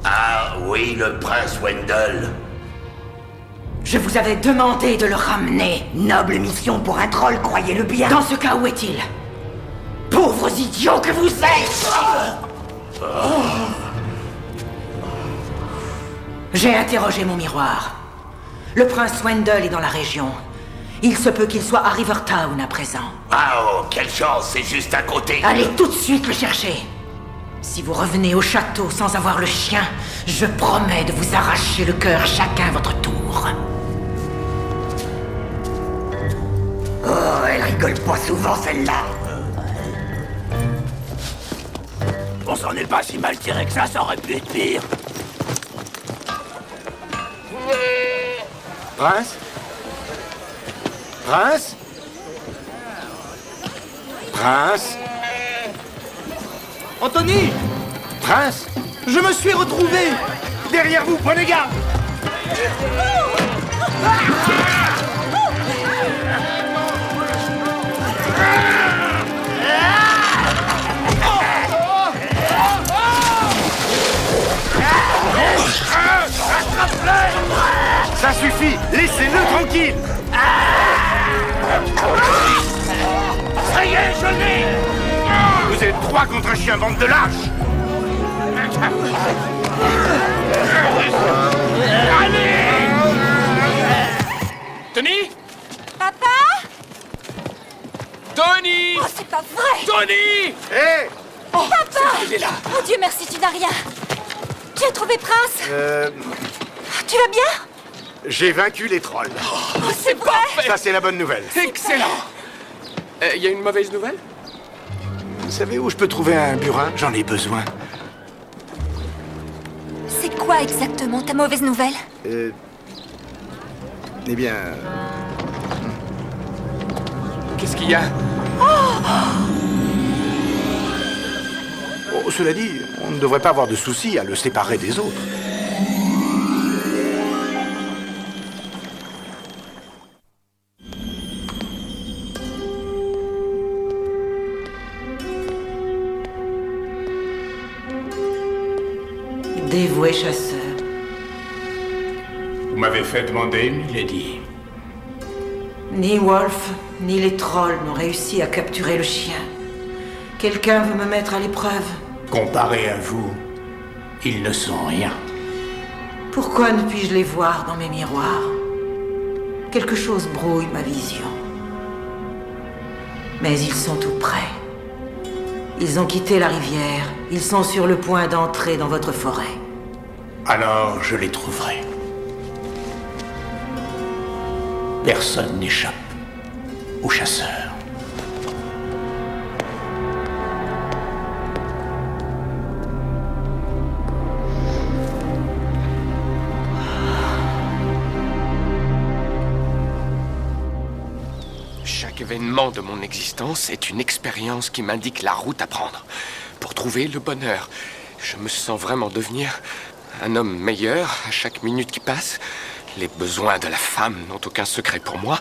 Ah oui, le prince Wendell. Je vous avais demandé de le ramener. Noble mission pour un troll, croyez-le bien. Dans ce cas, où est-il? Pauvres idiots que vous êtes! J'ai interrogé mon miroir. Le prince Wendell est dans la région. Il se peut qu'il soit à Rivertown à présent. Ah oh, quelle chance, c'est juste à côté. Allez tout de suite le chercher. Si vous revenez au château sans avoir le chien, je promets de vous arracher le cœur chacun à votre tour. Oh, elle rigole pas souvent celle-là. On s'en est pas si mal tiré que ça aurait pu être pire. Prince? Prince? Prince? Anthony! Prince? Je me suis retrouvé! Derrière vous, prenez garde! Ça suffit! Laissez-le tranquille! Ça y est, je l'ai! Vous êtes 3 contre un chien, bande de lâches! Tony? Papa? Tony! Oh, c'est pas vrai! Tony! Hé! Papa! Oh Dieu merci, tu n'as rien. Tu as trouvé Prince? Tu vas bien? J'ai vaincu les trolls. Oh, c'est vrai? Ça, c'est la bonne nouvelle. Excellent! Il y a une mauvaise nouvelle? Vous savez où je peux trouver un burin? J'en ai besoin. C'est quoi exactement ta mauvaise nouvelle? Eh bien... Qu'est-ce qu'il y a? Oh, cela dit, on ne devrait pas avoir de souci à le séparer des autres. dévoué chasseur. Vous m'avez fait demander, milady. Ni Wolf, ni les trolls n'ont réussi à capturer le chien. Quelqu'un veut me mettre à l'épreuve. Comparé à vous, ils ne sont rien. Pourquoi ne puis-je les voir dans mes miroirs? Quelque chose brouille ma vision. Mais ils sont tout près. Ils ont quitté la rivière. Ils sont sur le point d'entrer dans votre forêt. Alors je les trouverai. Personne n'échappe aux chasseurs. Chaque événement de mon existence est une expérience qui m'indique la route à prendre pour trouver le bonheur. Je me sens vraiment devenir un homme meilleur à chaque minute qui passe. Les besoins de la femme n'ont aucun secret pour moi.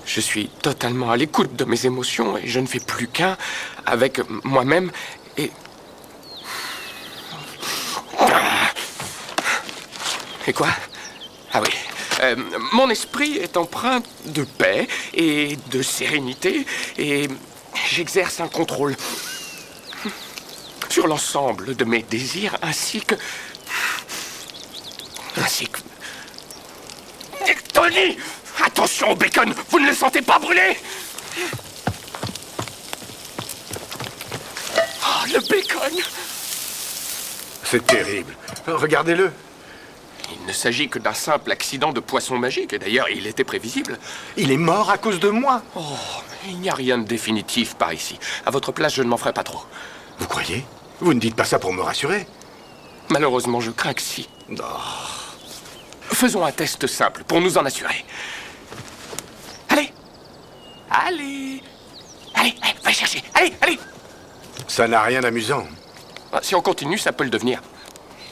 Je suis totalement à l'écoute de mes émotions et je ne fais plus qu'un avec moi-même et... Et quoi? Ah oui. Mon esprit est empreint de paix et de sérénité et j'exerce un contrôle sur l'ensemble de mes désirs ainsi que... Tony! Attention au bacon! Vous ne le sentez pas brûler? Oh, le bacon! C'est terrible. Regardez-le. Il ne s'agit que d'un simple accident de poisson magique, et d'ailleurs, il était prévisible. Il est mort à cause de moi. Oh, il n'y a rien de définitif par ici. À votre place, je ne m'en ferai pas trop. Vous croyez? Vous ne dites pas ça pour me rassurer? Malheureusement, je crains que si. Oh. Faisons un test simple pour nous en assurer. Allez! Allez! Allez, va chercher! Allez, allez! Ça n'a rien d'amusant. Si on continue, ça peut le devenir.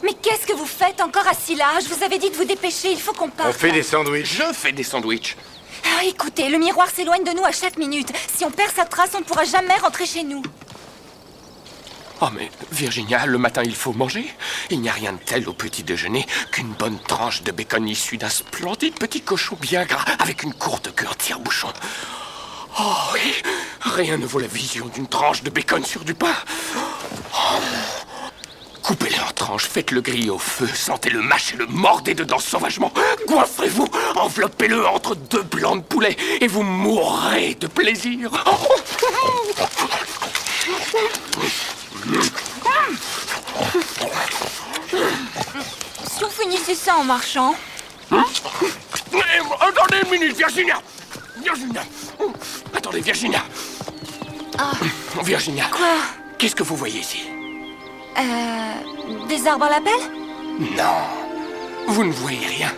Mais qu'est-ce que vous faites encore assis là? Je vous avais dit de vous dépêcher, il faut qu'on parte. On fait des sandwichs. Je fais des sandwichs. Ah, écoutez, le miroir s'éloigne de nous à chaque minute. Si on perd sa trace, on ne pourra jamais rentrer chez nous. Oh mais, Virginia, le matin il faut manger. Il n'y a rien de tel au petit déjeuner qu'une bonne tranche de bacon issue d'un splendide petit cochon bien gras avec une courte queue en tire-bouchon. Oh oui, rien ne vaut la vision d'une tranche de bacon sur du pain. Oh. Coupez-le en tranches, faites-le griller au feu, sentez-le mâchez-le, mordez dedans sauvagement, goinfrez-vous, enveloppez-le entre deux blancs de poulet et vous mourrez de plaisir. Si on finissait ça en marchant. Attendez une minute, Virginia. Virginia. Attendez, Virginia. Ah. Virginia. Quoi? Qu'est-ce que vous voyez ici? Des arbres à la pelle? Non, vous ne voyez rien.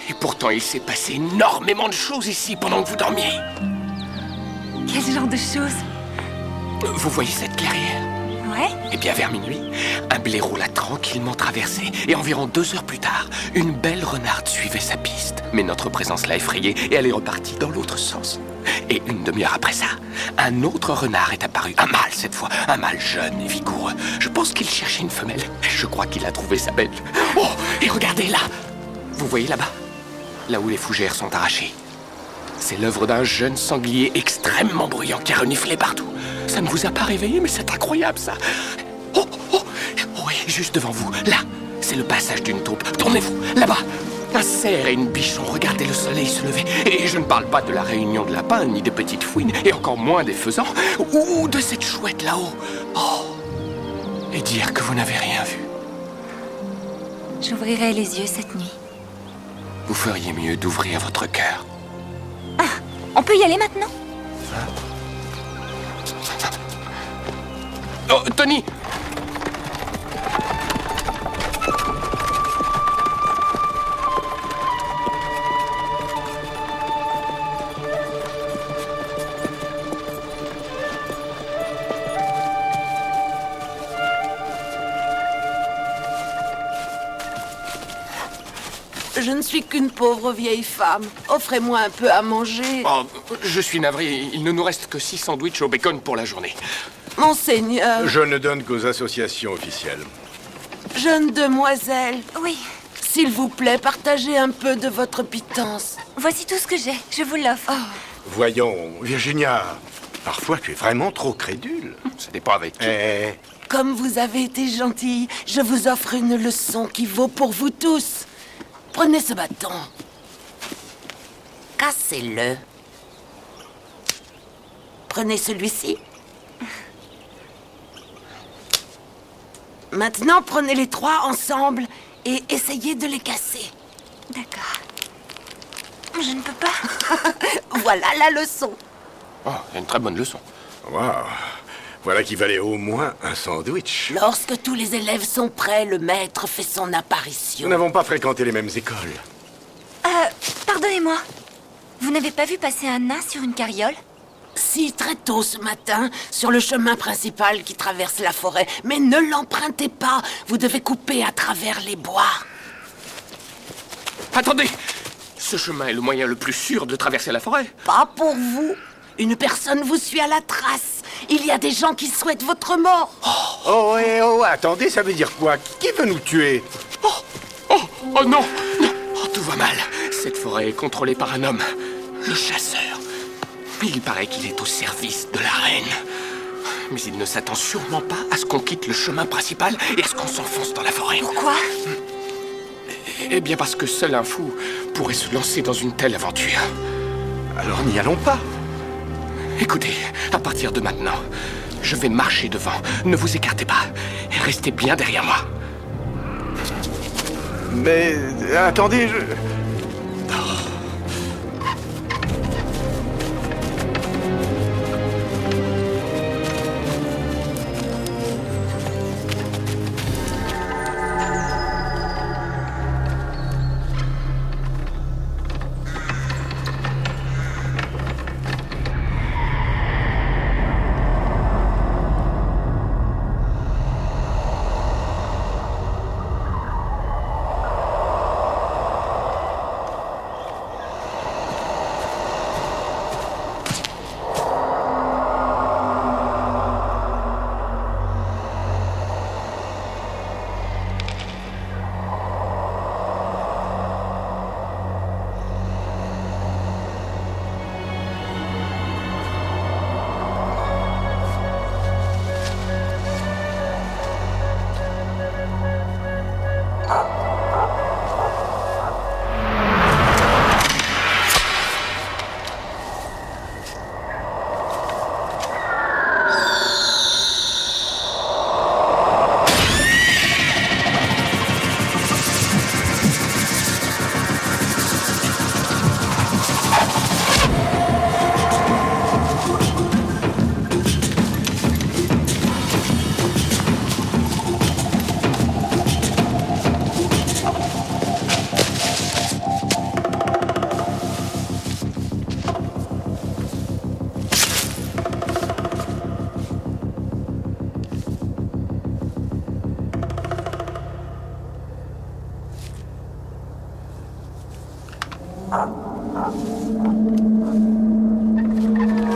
Et pourtant, il s'est passé énormément de choses ici pendant que vous dormiez. Quel genre de choses? Vous voyez cette clairière? Ouais. Eh bien, vers minuit, un blaireau l'a tranquillement traversé. Et environ 2 heures plus tard, une belle renarde suivait sa piste. Mais notre présence l'a effrayée et elle est repartie dans l'autre sens. Et une demi-heure après ça, un autre renard est apparu. Un mâle cette fois, un mâle jeune et vigoureux. Je pense qu'il cherchait une femelle. Je crois qu'il a trouvé sa belle. Oh, et regardez là! Vous voyez là-bas? Là où les fougères sont arrachées. C'est l'œuvre d'un jeune sanglier extrêmement bruyant qui a reniflé partout. Ça ne vous a pas réveillé, mais c'est incroyable, ça. Oh, oh, oui, juste devant vous. Là, c'est le passage d'une taupe. Tournez-vous, là-bas. Un cerf et une bichon, regardez le soleil se lever. Et je ne parle pas de la réunion de lapins, ni des petites fouines, et encore moins des faisans, ou de cette chouette là-haut. Oh. Et dire que vous n'avez rien vu. J'ouvrirai les yeux cette nuit. Vous feriez mieux d'ouvrir votre cœur. Ah, on peut y aller maintenant? Oh, Tony! Je ne suis qu'une pauvre vieille femme. Offrez-moi un peu à manger. Oh, je suis navré. Il ne nous reste que 6 sandwichs au bacon pour la journée. Monseigneur... Je ne donne qu'aux associations officielles. Jeune demoiselle. Oui. S'il vous plaît, partagez un peu de votre pitance. Voici tout ce que j'ai. Je vous l'offre. Voyons, Virginia, parfois tu es vraiment trop crédule. Ça dépend avec qui. Comme vous avez été gentille, je vous offre une leçon qui vaut pour vous tous. Prenez ce bâton. Cassez-le. Prenez celui-ci. Maintenant, prenez les trois ensemble et essayez de les casser. D'accord. Je ne peux pas. Voilà la leçon. Oh, une très bonne leçon. Waouh. Voilà qui valait au moins un sandwich. Lorsque tous les élèves sont prêts, le maître fait son apparition. Nous n'avons pas fréquenté les mêmes écoles. Pardonnez-moi. Vous n'avez pas vu passer un nain sur une carriole? Si, très tôt ce matin, sur le chemin principal qui traverse la forêt. Mais ne l'empruntez pas. Vous devez couper à travers les bois. Attendez! Ce chemin est le moyen le plus sûr de traverser la forêt. Pas pour vous. Une personne vous suit à la trace. Il y a des gens qui souhaitent votre mort. Oh, attendez, ça veut dire quoi? Qui veut nous tuer? Oh non! Oh, tout va mal. Cette forêt est contrôlée par un homme, le chasseur. Il paraît qu'il est au service de la reine. Mais il ne s'attend sûrement pas à ce qu'on quitte le chemin principal et à ce qu'on s'enfonce dans la forêt. Pourquoi? Eh bien parce que seul un fou pourrait se lancer dans une telle aventure. Alors n'y allons pas. Écoutez, à partir de maintenant, je vais marcher devant. Ne vous écartez pas et restez bien derrière moi. Mais attendez,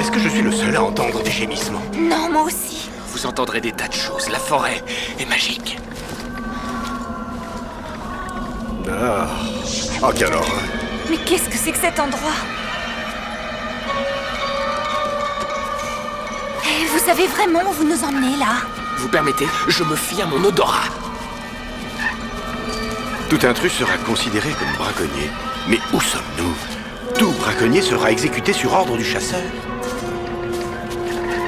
Est-ce que je suis le seul à entendre des gémissements? Non, moi aussi. Vous entendrez des tas de choses. La forêt est magique. Oh, quelle horreur. Mais qu'est-ce que c'est que cet endroit? Et vous savez vraiment où vous nous emmenez, là? Vous permettez? Je me fie à mon odorat. Tout intrus sera considéré comme braconnier. Mais où sommes-nous? Tout braconnier sera exécuté sur ordre du chasseur.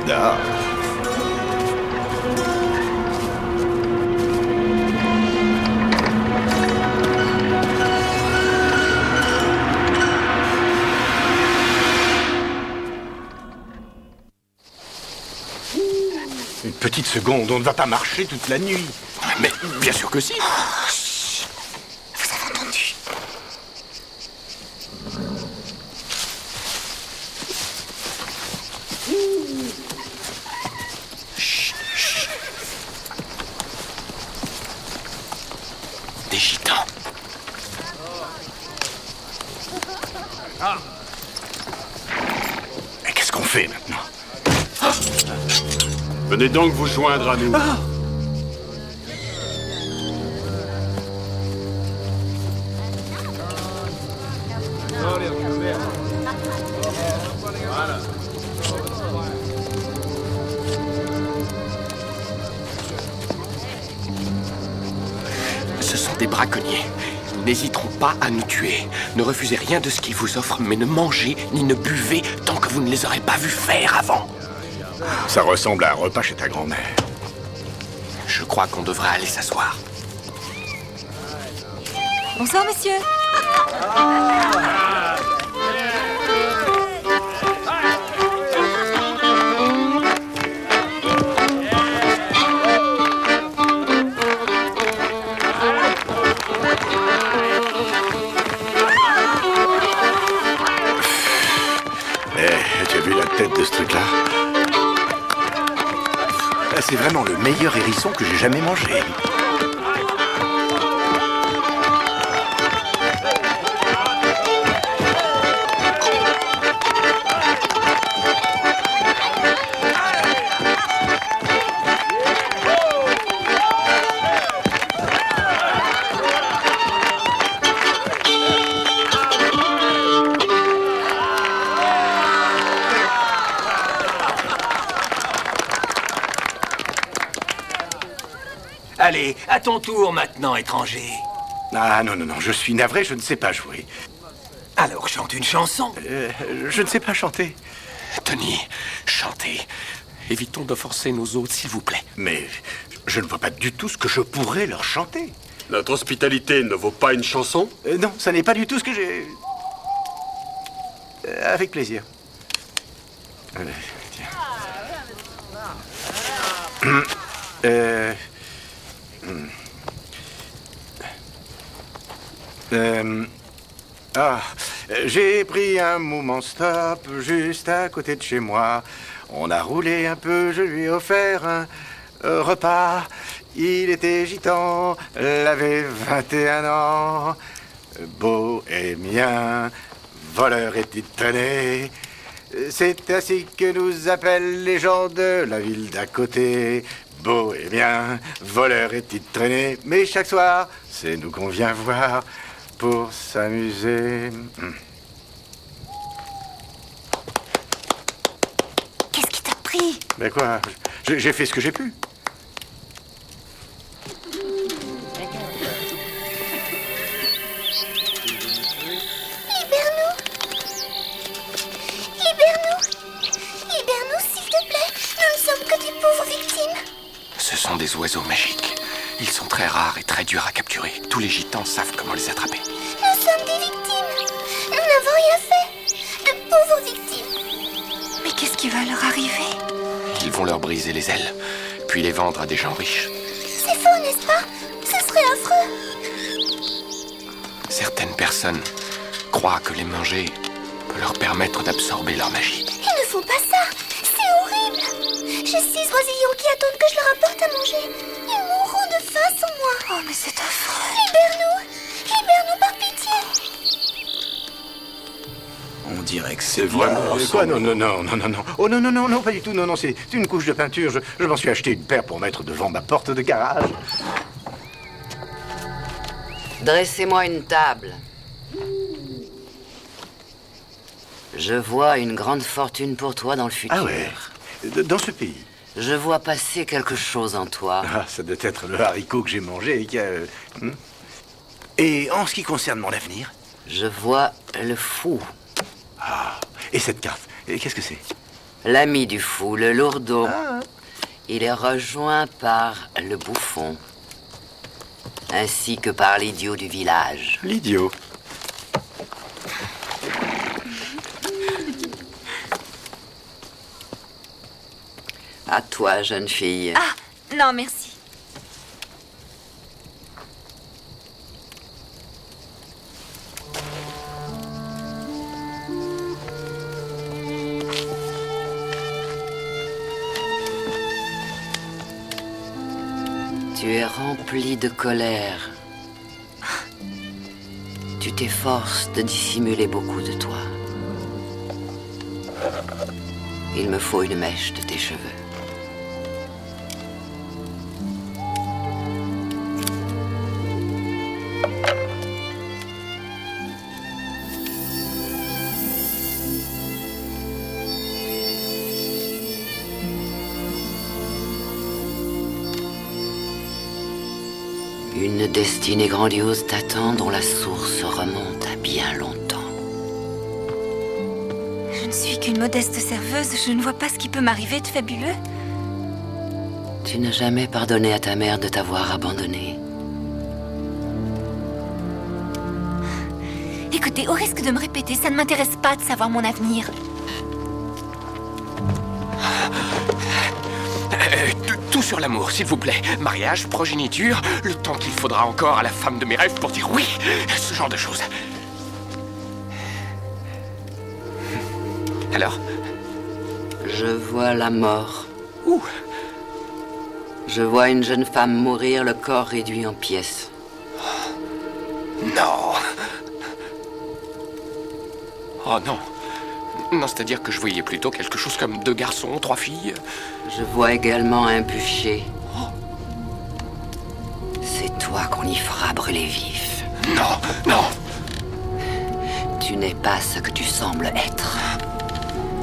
Ah. Une petite seconde, on ne va pas marcher toute la nuit. Mais bien sûr que si. Vous avez entendu? Des gitans. Mais qu'est-ce qu'on fait maintenant? Venez donc vous joindre à nous. sont des braconniers. Ils n'hésiteront pas à nous tuer. Ne refusez rien de ce qu'ils vous offrent, mais ne mangez ni ne buvez tant que vous ne les aurez pas vus faire avant. Ça ressemble à un repas chez ta grand-mère. Je crois qu'on devrait aller s'asseoir. Bonsoir, messieurs. Tu as vu la tête de ce truc-là? C'est vraiment le meilleur hérisson que j'ai jamais mangé. Allez, à ton tour maintenant, étranger. Ah non, non, non, je suis navré, je ne sais pas jouer. Alors chante une chanson. Je ne sais pas chanter. Tony, chantez. Évitons d'offenser nos hôtes, s'il vous plaît. Mais je ne vois pas du tout ce que je pourrais leur chanter. Notre hospitalité ne vaut pas une chanson? Non, ça n'est pas du tout ce que j'ai... avec plaisir. Tiens. J'ai pris un moment stop juste à côté de chez moi. On a roulé un peu, je lui ai offert un repas. Il était gitan, il avait 21 ans. Bohémien, voleur et titonné. C'est ainsi que nous appellent les gens de la ville d'à côté. Bohémien, voleur et titre traîné. Mais chaque soir, c'est nous qu'on vient voir pour s'amuser. Qu'est-ce qui t'a pris? Mais quoi? J'ai fait ce que j'ai pu. Ce sont des oiseaux magiques. Ils sont très rares et très durs à capturer. Tous les gitans savent comment les attraper. Nous sommes des victimes. Nous n'avons rien fait. De pauvres victimes. Mais qu'est-ce qui va leur arriver? Ils vont leur briser les ailes, puis les vendre à des gens riches. C'est faux, n'est-ce pas? Ce serait affreux. Certaines personnes croient que les manger peut leur permettre d'absorber leur magie. Ils ne font pas ça. C'est horrible. J'ai 6 oisillons qui attendent que je leur apporte à manger. Ils mourront de faim sans moi. Oh, mais c'est affreux. Libère-nous. Libère-nous par pitié. On dirait que c'est vraiment... Quoi? Non, non, non, non, non, non. Oh non, non, non, non, pas du tout. Non, non, c'est une couche de peinture. Je m'en suis acheté une paire pour mettre devant ma porte de garage. Dressez-moi une table. Je vois une grande fortune pour toi dans le futur. Ah ouais? Dans ce pays? Je vois passer quelque chose en toi. Ah, ça doit être le haricot que j'ai mangé et qui a... Et en ce qui concerne mon avenir? Je vois le fou. Ah, et cette carte, qu'est-ce que c'est? L'ami du fou, le lourdeau. Il est rejoint par le bouffon, ainsi que par l'idiot du village. L'idiot? À toi, jeune fille. Ah, non, merci. Tu es rempli de colère. Tu t'efforces de dissimuler beaucoup de toi. Il me faut une mèche de tes cheveux. Une destinée grandiose t'attend dont la source remonte à bien longtemps. Je ne suis qu'une modeste serveuse, je ne vois pas ce qui peut m'arriver de fabuleux. Tu n'as jamais pardonné à ta mère de t'avoir abandonné. Écoutez, au risque de me répéter, ça ne m'intéresse pas de savoir mon avenir. Tout sur l'amour, s'il vous plaît. Mariage, progéniture, le temps qu'il faudra encore à la femme de mes rêves pour dire oui, ce genre de choses. Alors? Je vois la mort. Où? Je vois une jeune femme mourir, le corps réduit en pièces. Non. Oh non. Non, c'est-à-dire que je voyais plutôt quelque chose comme 2 garçons, 3 filles. Je vois également un bûcher. C'est toi qu'on y fera brûler vif. Non, non. Tu n'es pas ce que tu sembles être.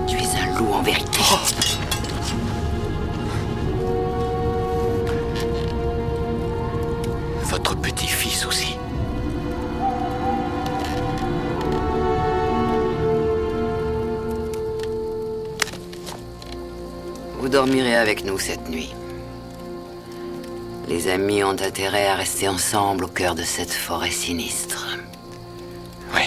Tu es un loup en vérité. Votre petit-fils aussi. Vous dormirez avec nous cette nuit. Les amis ont intérêt à rester ensemble au cœur de cette forêt sinistre. Oui.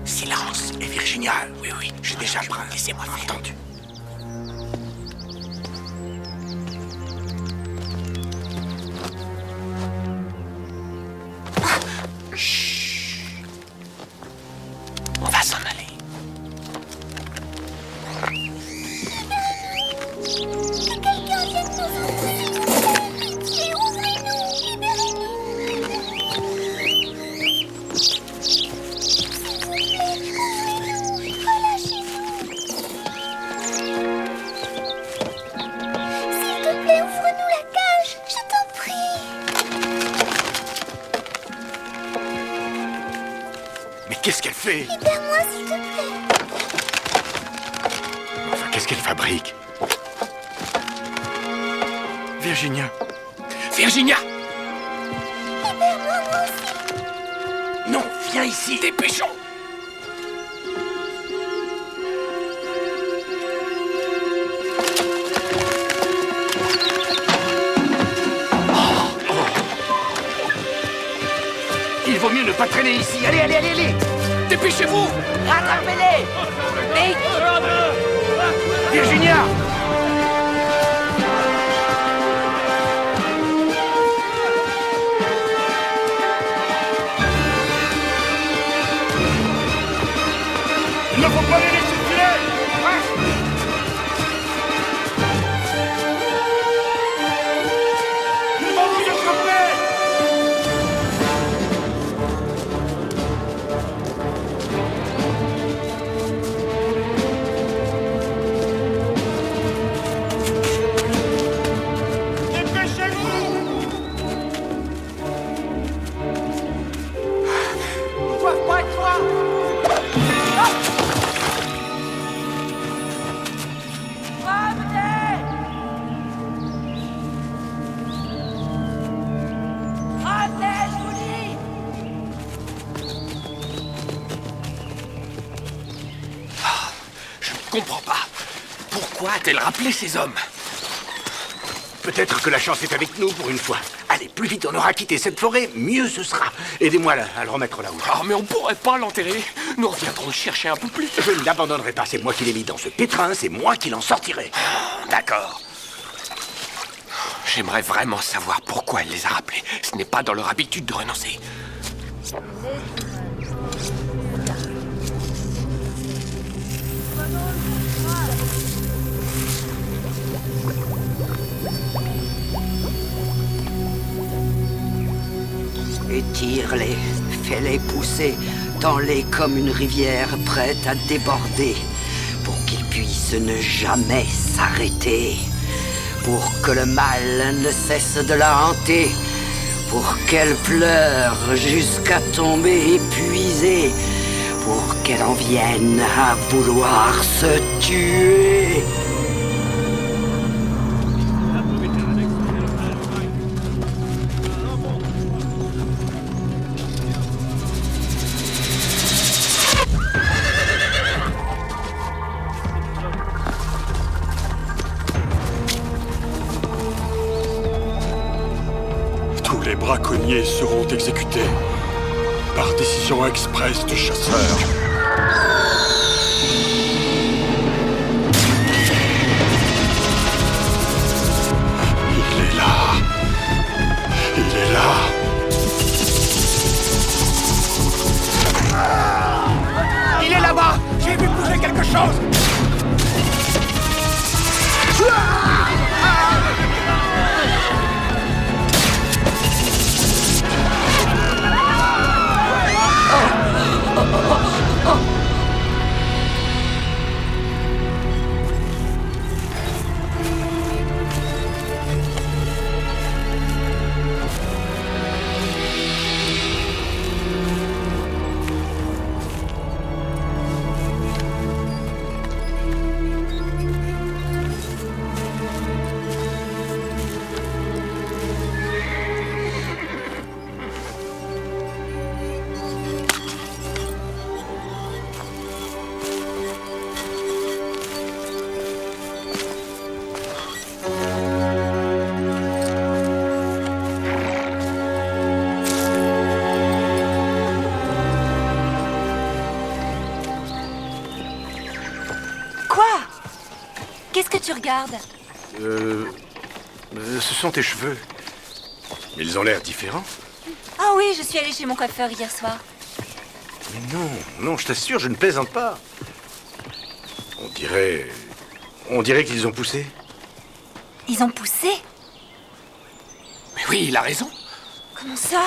Silence. Et Virginia, oui, j'ai déjà pris. Laissez-moi faire. Entendu. Chut. On va s'en aller. Que quelqu'un vienne nous ouvrir. Pitié, ouvrez-nous. Libérez-nous. S'il te plaît, ouvre-nous la cage, je t'en prie. Mais qu'est-ce qu'elle fait? Libère-moi, s'il te plaît. Enfin, qu'est-ce qu'elle fabrique? Virginia. Virginia! Libère-moi, moi aussi. Non, viens ici. Dépêchons! Il vaut mieux ne pas traîner ici. Allez, allez, allez, allez. Dépêchez-vous! Rattrapez-les! Vite! Virginia! Il ne faut pas les laisser filer! Ils vont vous attraper! comprends pas. Pourquoi a-t-elle rappelé ces hommes? Peut-être que la chance est avec nous pour une fois. Allez, plus vite on aura quitté cette forêt, mieux ce sera. Aidez-moi à le remettre là-haut. Oh, mais on pourrait pas l'enterrer. Nous reviendrons le chercher un peu plus. Je ne l'abandonnerai pas, c'est moi qui l'ai mis dans ce pétrin, c'est moi qui l'en sortirai. D'accord. J'aimerais vraiment savoir pourquoi elle les a rappelés. Ce n'est pas dans leur habitude de renoncer. Étire-les, fais-les pousser, tends-les comme une rivière prête à déborder, pour qu'ils puissent ne jamais s'arrêter, pour que le mal ne cesse de la hanter, pour qu'elle pleure jusqu'à tomber épuisée, pour qu'elle en vienne à vouloir se tuer. Les braconniers seront exécutés par décision expresse du chasseur. Il est là. Il est là. Il est là-bas. J'ai vu bouger quelque chose. Qu'est-ce que tu regardes? Ce sont tes cheveux. Ils ont l'air différents. Ah oui, je suis allée chez mon coiffeur hier soir. Mais non, je t'assure, je ne plaisante pas. On dirait qu'ils ont poussé. Ils ont poussé? Mais oui, il a raison. Comment ça?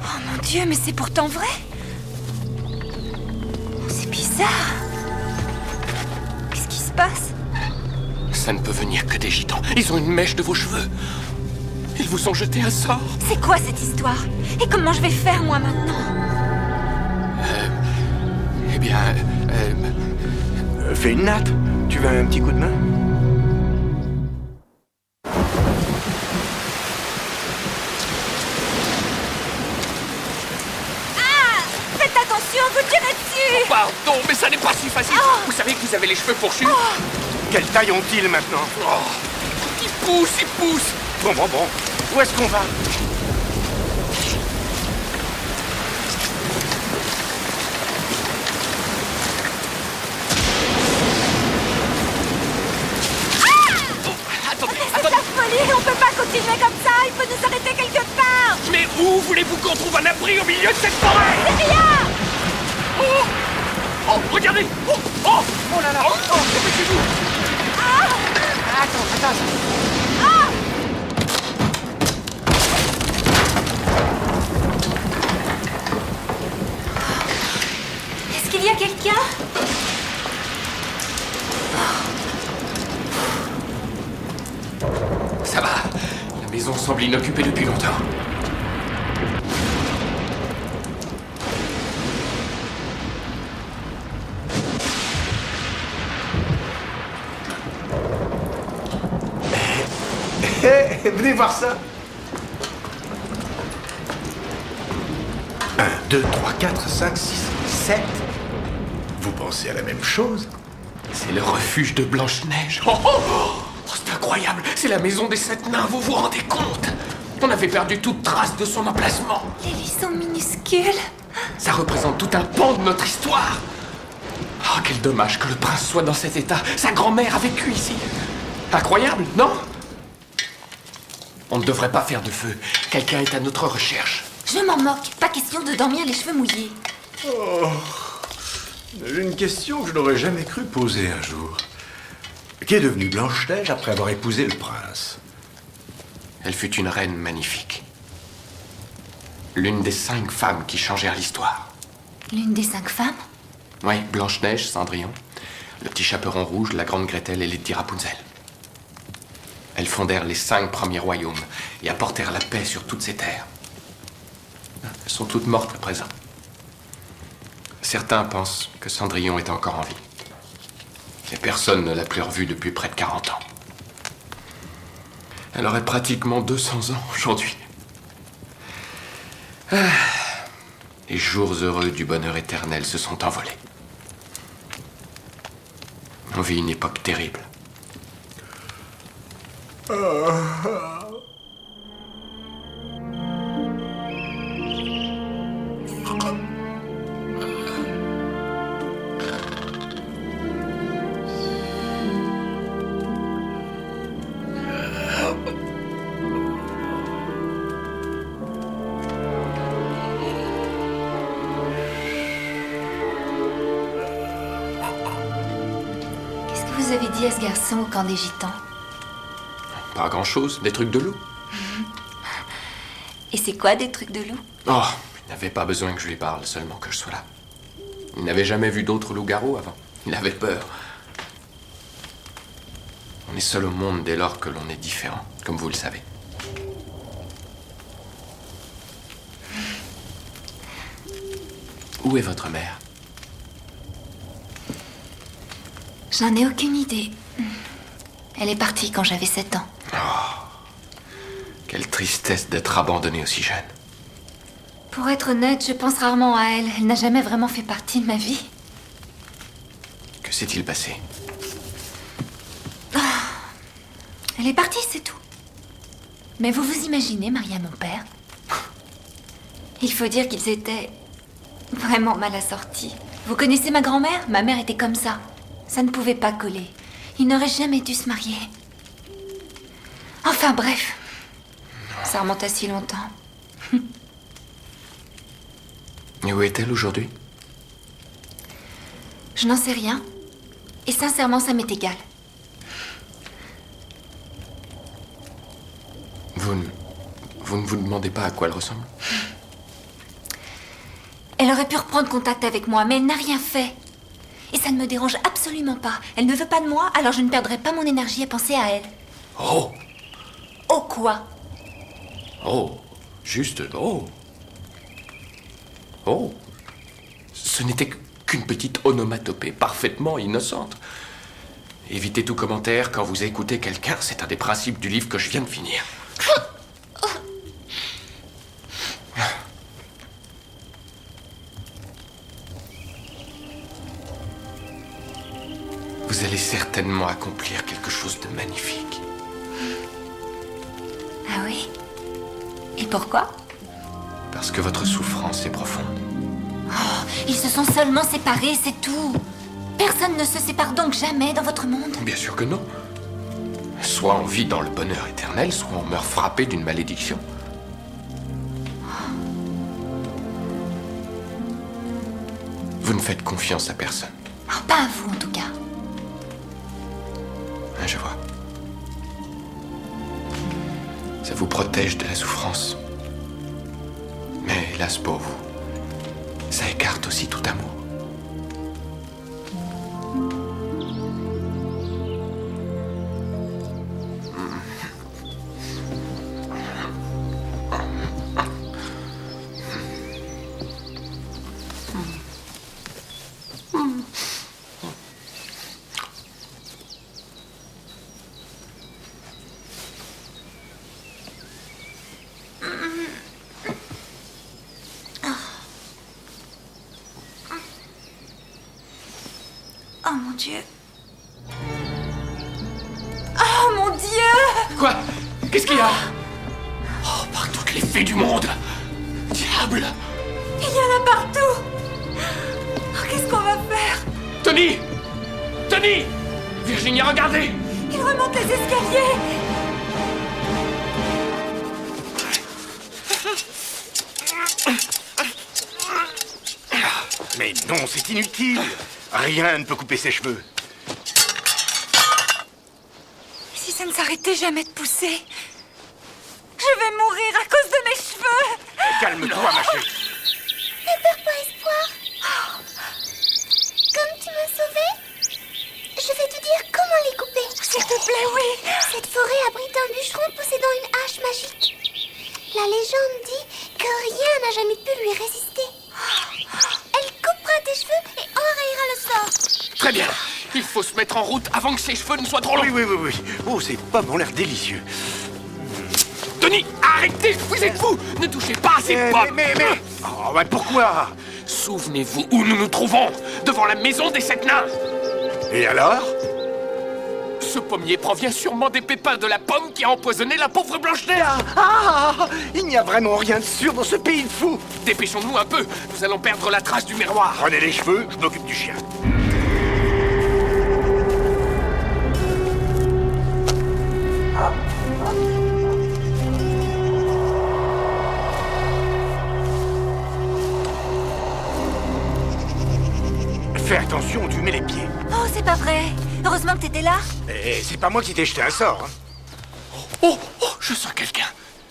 Oh mon Dieu, mais c'est pourtant vrai. C'est bizarre. Qu'est-ce qui se passe? Ça ne peut venir que des gitans. Ils ont une mèche de vos cheveux. Ils vous ont jeté un sort. C'est quoi cette histoire? Et comment je vais faire, moi, maintenant? Eh bien... fais une natte. Tu veux un petit coup de main? Ah! Faites attention, vous tirez dessus! Oh, pardon, mais ça n'est pas si facile. Oh. Vous savez que vous avez les cheveux fourchus. Oh. Quelle taille ont-ils maintenant? Ils poussent. Bon. Où est-ce qu'on va? Attendez. C'est de la folie, on peut pas continuer comme ça, il faut nous arrêter quelque part! Mais où voulez-vous qu'on trouve un abri au milieu de cette forêt? C'est rien! Oh, regardez! Oh là là! Oh, dépêchez-vous! Attends. Est-ce qu'il y a quelqu'un? Ça va. La maison semble inoccupée depuis longtemps. Venez voir ça. 1, 2, 3, 4, 5, 6, 7. Vous pensez à la même chose? C'est le refuge de Blanche-Neige. Oh, oh, oh, c'est incroyable. C'est la maison des 7 nains, vous vous rendez compte? On avait perdu toute trace de son emplacement. Les lits sont minuscules. Ça représente tout un pan de notre histoire. Oh, quel dommage que le prince soit dans cet état. Sa grand-mère a vécu ici. Incroyable, non? On ne devrait pas faire de feu. Quelqu'un est à notre recherche. Je m'en moque. Pas question de dormir les cheveux mouillés. Oh, j'ai une question que je n'aurais jamais cru poser un jour. Qu'est devenue Blanche-Neige après avoir épousé le prince? Elle fut une reine magnifique. L'une des 5 femmes qui changèrent l'histoire. L'une des 5 femmes? Oui, Blanche-Neige, Cendrillon, le petit chaperon rouge, la grande Gretel et Lady Rapunzel. Elles fondèrent les 5 premiers royaumes et apportèrent la paix sur toutes ces terres. Elles sont toutes mortes à présent. Certains pensent que Cendrillon est encore en vie. Et personne ne l'a plus revue depuis près de 40 ans. Elle aurait pratiquement 200 ans aujourd'hui. Les jours heureux du bonheur éternel se sont envolés. On vit une époque terrible. Qu'est-ce que vous avez dit à ce garçon au camp des gitans? Pas grand-chose, des trucs de loup. Et c'est quoi des trucs de loup? Oh, il n'avait pas besoin que je lui parle, seulement que je sois là. Il n'avait jamais vu d'autres loups-garous avant. Il avait peur. On est seul au monde dès lors que l'on est différent, comme vous le savez. Où est votre mère? J'en ai aucune idée. Elle est partie quand j'avais 7 ans. Quelle tristesse d'être abandonnée aussi jeune. Pour être honnête, je pense rarement à elle. Elle n'a jamais vraiment fait partie de ma vie. Que s'est-il passé? Elle est partie, c'est tout. Mais vous vous imaginez, Maria, mon père? Il faut dire qu'ils étaient vraiment mal assortis. Vous connaissez ma grand-mère? Ma mère était comme ça. Ça ne pouvait pas coller. Ils n'auraient jamais dû se marier. Enfin bref. Ça remonte à si longtemps. Et où est-elle aujourd'hui? Je n'en sais rien. Et sincèrement, ça m'est égal. Vous ne vous demandez pas à quoi elle ressemble? Elle aurait pu reprendre contact avec moi, mais elle n'a rien fait. Et ça ne me dérange absolument pas. Elle ne veut pas de moi, alors je ne perdrai pas mon énergie à penser à elle. Oh! Oh quoi? Oh! Juste oh! Oh! Ce n'était qu'une petite onomatopée parfaitement innocente. Évitez tout commentaire quand vous écoutez quelqu'un, c'est un des principes du livre que je viens de finir. Vous allez certainement accomplir quelque chose de magnifique. Ah oui? Et pourquoi? Parce que votre souffrance est profonde. Oh, ils se sont seulement séparés, c'est tout. Personne ne se sépare donc jamais dans votre monde. Bien sûr que non. Soit on vit dans le bonheur éternel, soit on meurt frappé d'une malédiction. Vous ne faites confiance à personne. Oh, pas à vous en tout cas. Je vois. Ça vous protège de la souffrance. Mais hélas pour vous, ça écarte aussi tout amour. Dieu. Oh mon Dieu! Quoi? Qu'est-ce qu'il y a? Oh, par toutes les fées du monde! Diable! Il y en a partout! Oh, qu'est-ce qu'on va faire? Tony! Tony! Virginia, regardez! Il remonte les escaliers! Mais non, c'est inutile. Rien ne peut couper ses cheveux. Si ça ne s'arrêtait jamais de pousser, je vais mourir à cause de mes cheveux! Calme-toi, ma chérie. Ne perds pas espoir. Comme tu m'as sauvée, je vais te dire comment les couper. S'il te plaît, oui. Cette forêt abrite un bûcheron possédant une hache magique. La légende dit que rien n'a jamais pu lui résister. Elle coupera tes cheveux et enrayera le sort. Très bien. Il faut se mettre en route avant que ses cheveux ne soient trop longs. Oui. Oh, ces pommes ont l'air délicieux. Tony, arrêtez! Vous êtes fous! Ne touchez pas à ces pommes! Mais... Oh, mais pourquoi? Souvenez-vous où nous nous trouvons! Devant la maison des 7 nains! Et alors? Ce pommier provient sûrement des pépins de la pomme qui a empoisonné la pauvre Blanche-Neige! Il n'y a vraiment rien de sûr dans ce pays de fous! Dépêchons-nous un peu! Nous allons perdre la trace du miroir! Prenez les cheveux, je m'occupe du chien. Fais attention, tu mets les pieds. Oh, c'est pas vrai. Heureusement que t'étais là. Et c'est pas moi qui t'ai jeté un sort. Hein. Oh, je sens quelqu'un.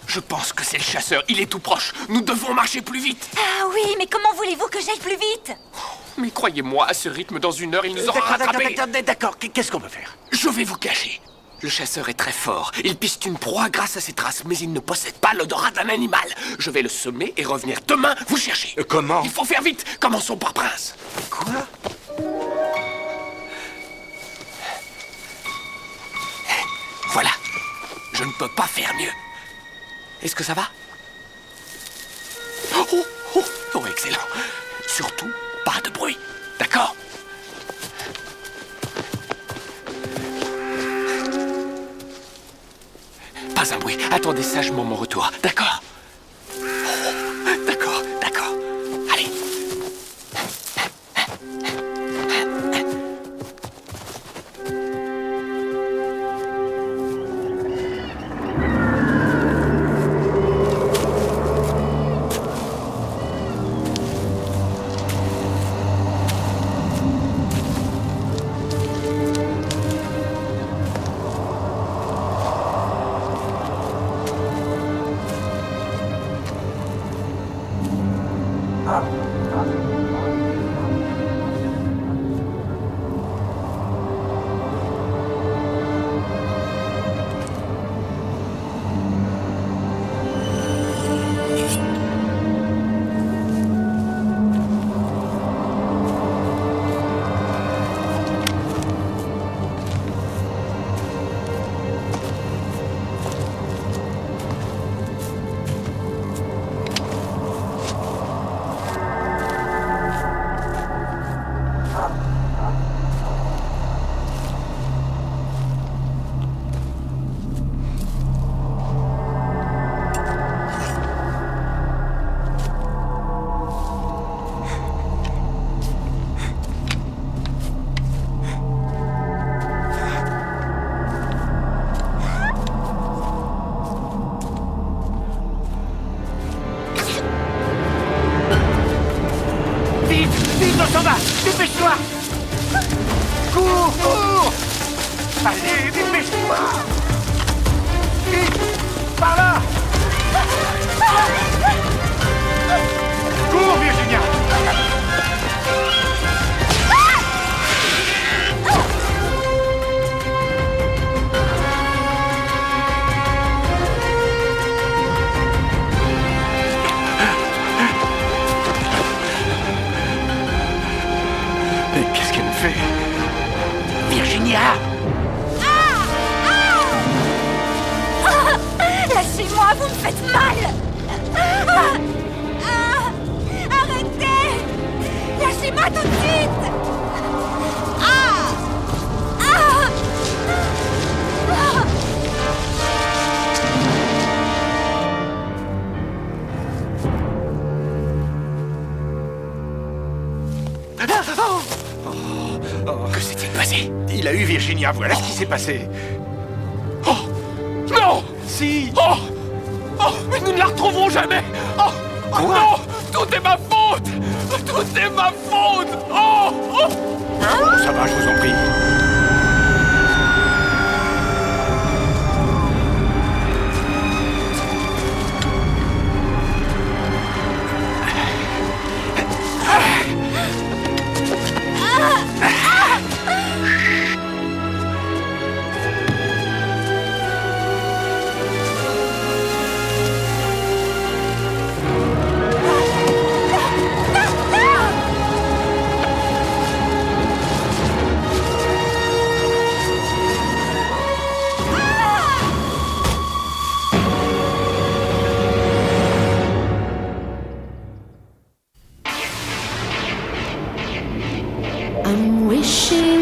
Je pense que c'est le chasseur. Il est tout proche. Nous devons marcher plus vite. Ah oui, mais comment voulez-vous que j'aille plus vite? Mais croyez-moi, à ce rythme, dans 1 heure, il nous aura rattrapés. D'accord. Qu'est-ce qu'on peut faire? Je vais vous cacher. Le chasseur est très fort. Il piste une proie grâce à ses traces, mais il ne possède pas l'odorat d'un animal. Je vais le semer et revenir demain vous chercher. Comment? Il faut faire vite. Commençons par Prince. Quoi? Voilà. Je ne peux pas faire mieux. Est-ce que ça va? Oh, excellent. Surtout, pas de bruit. D'accord? Pas un bruit. Attendez sagement mon retour. D'accord? D'accord. Allez. Vite, on s'en va! Dépêche-toi! Cours! Allez, dépêche-toi! Vite! Par là! Cours, Virginia! Mais qu'est-ce qu'elle me fait? Virginia! Lâchez-moi, vous me faites mal! Arrêtez! Lâchez-moi tout de suite! Que s'est-il passé? Il a eu Virginia, voilà ce qui s'est passé. Oh non! Si! Oh! Oh! Mais nous ne la retrouverons jamais! Oh! Oh non! Tout est ma faute! Tout est ma faute! Oh! Oh! Ça va, je vous en prie. I'm wishing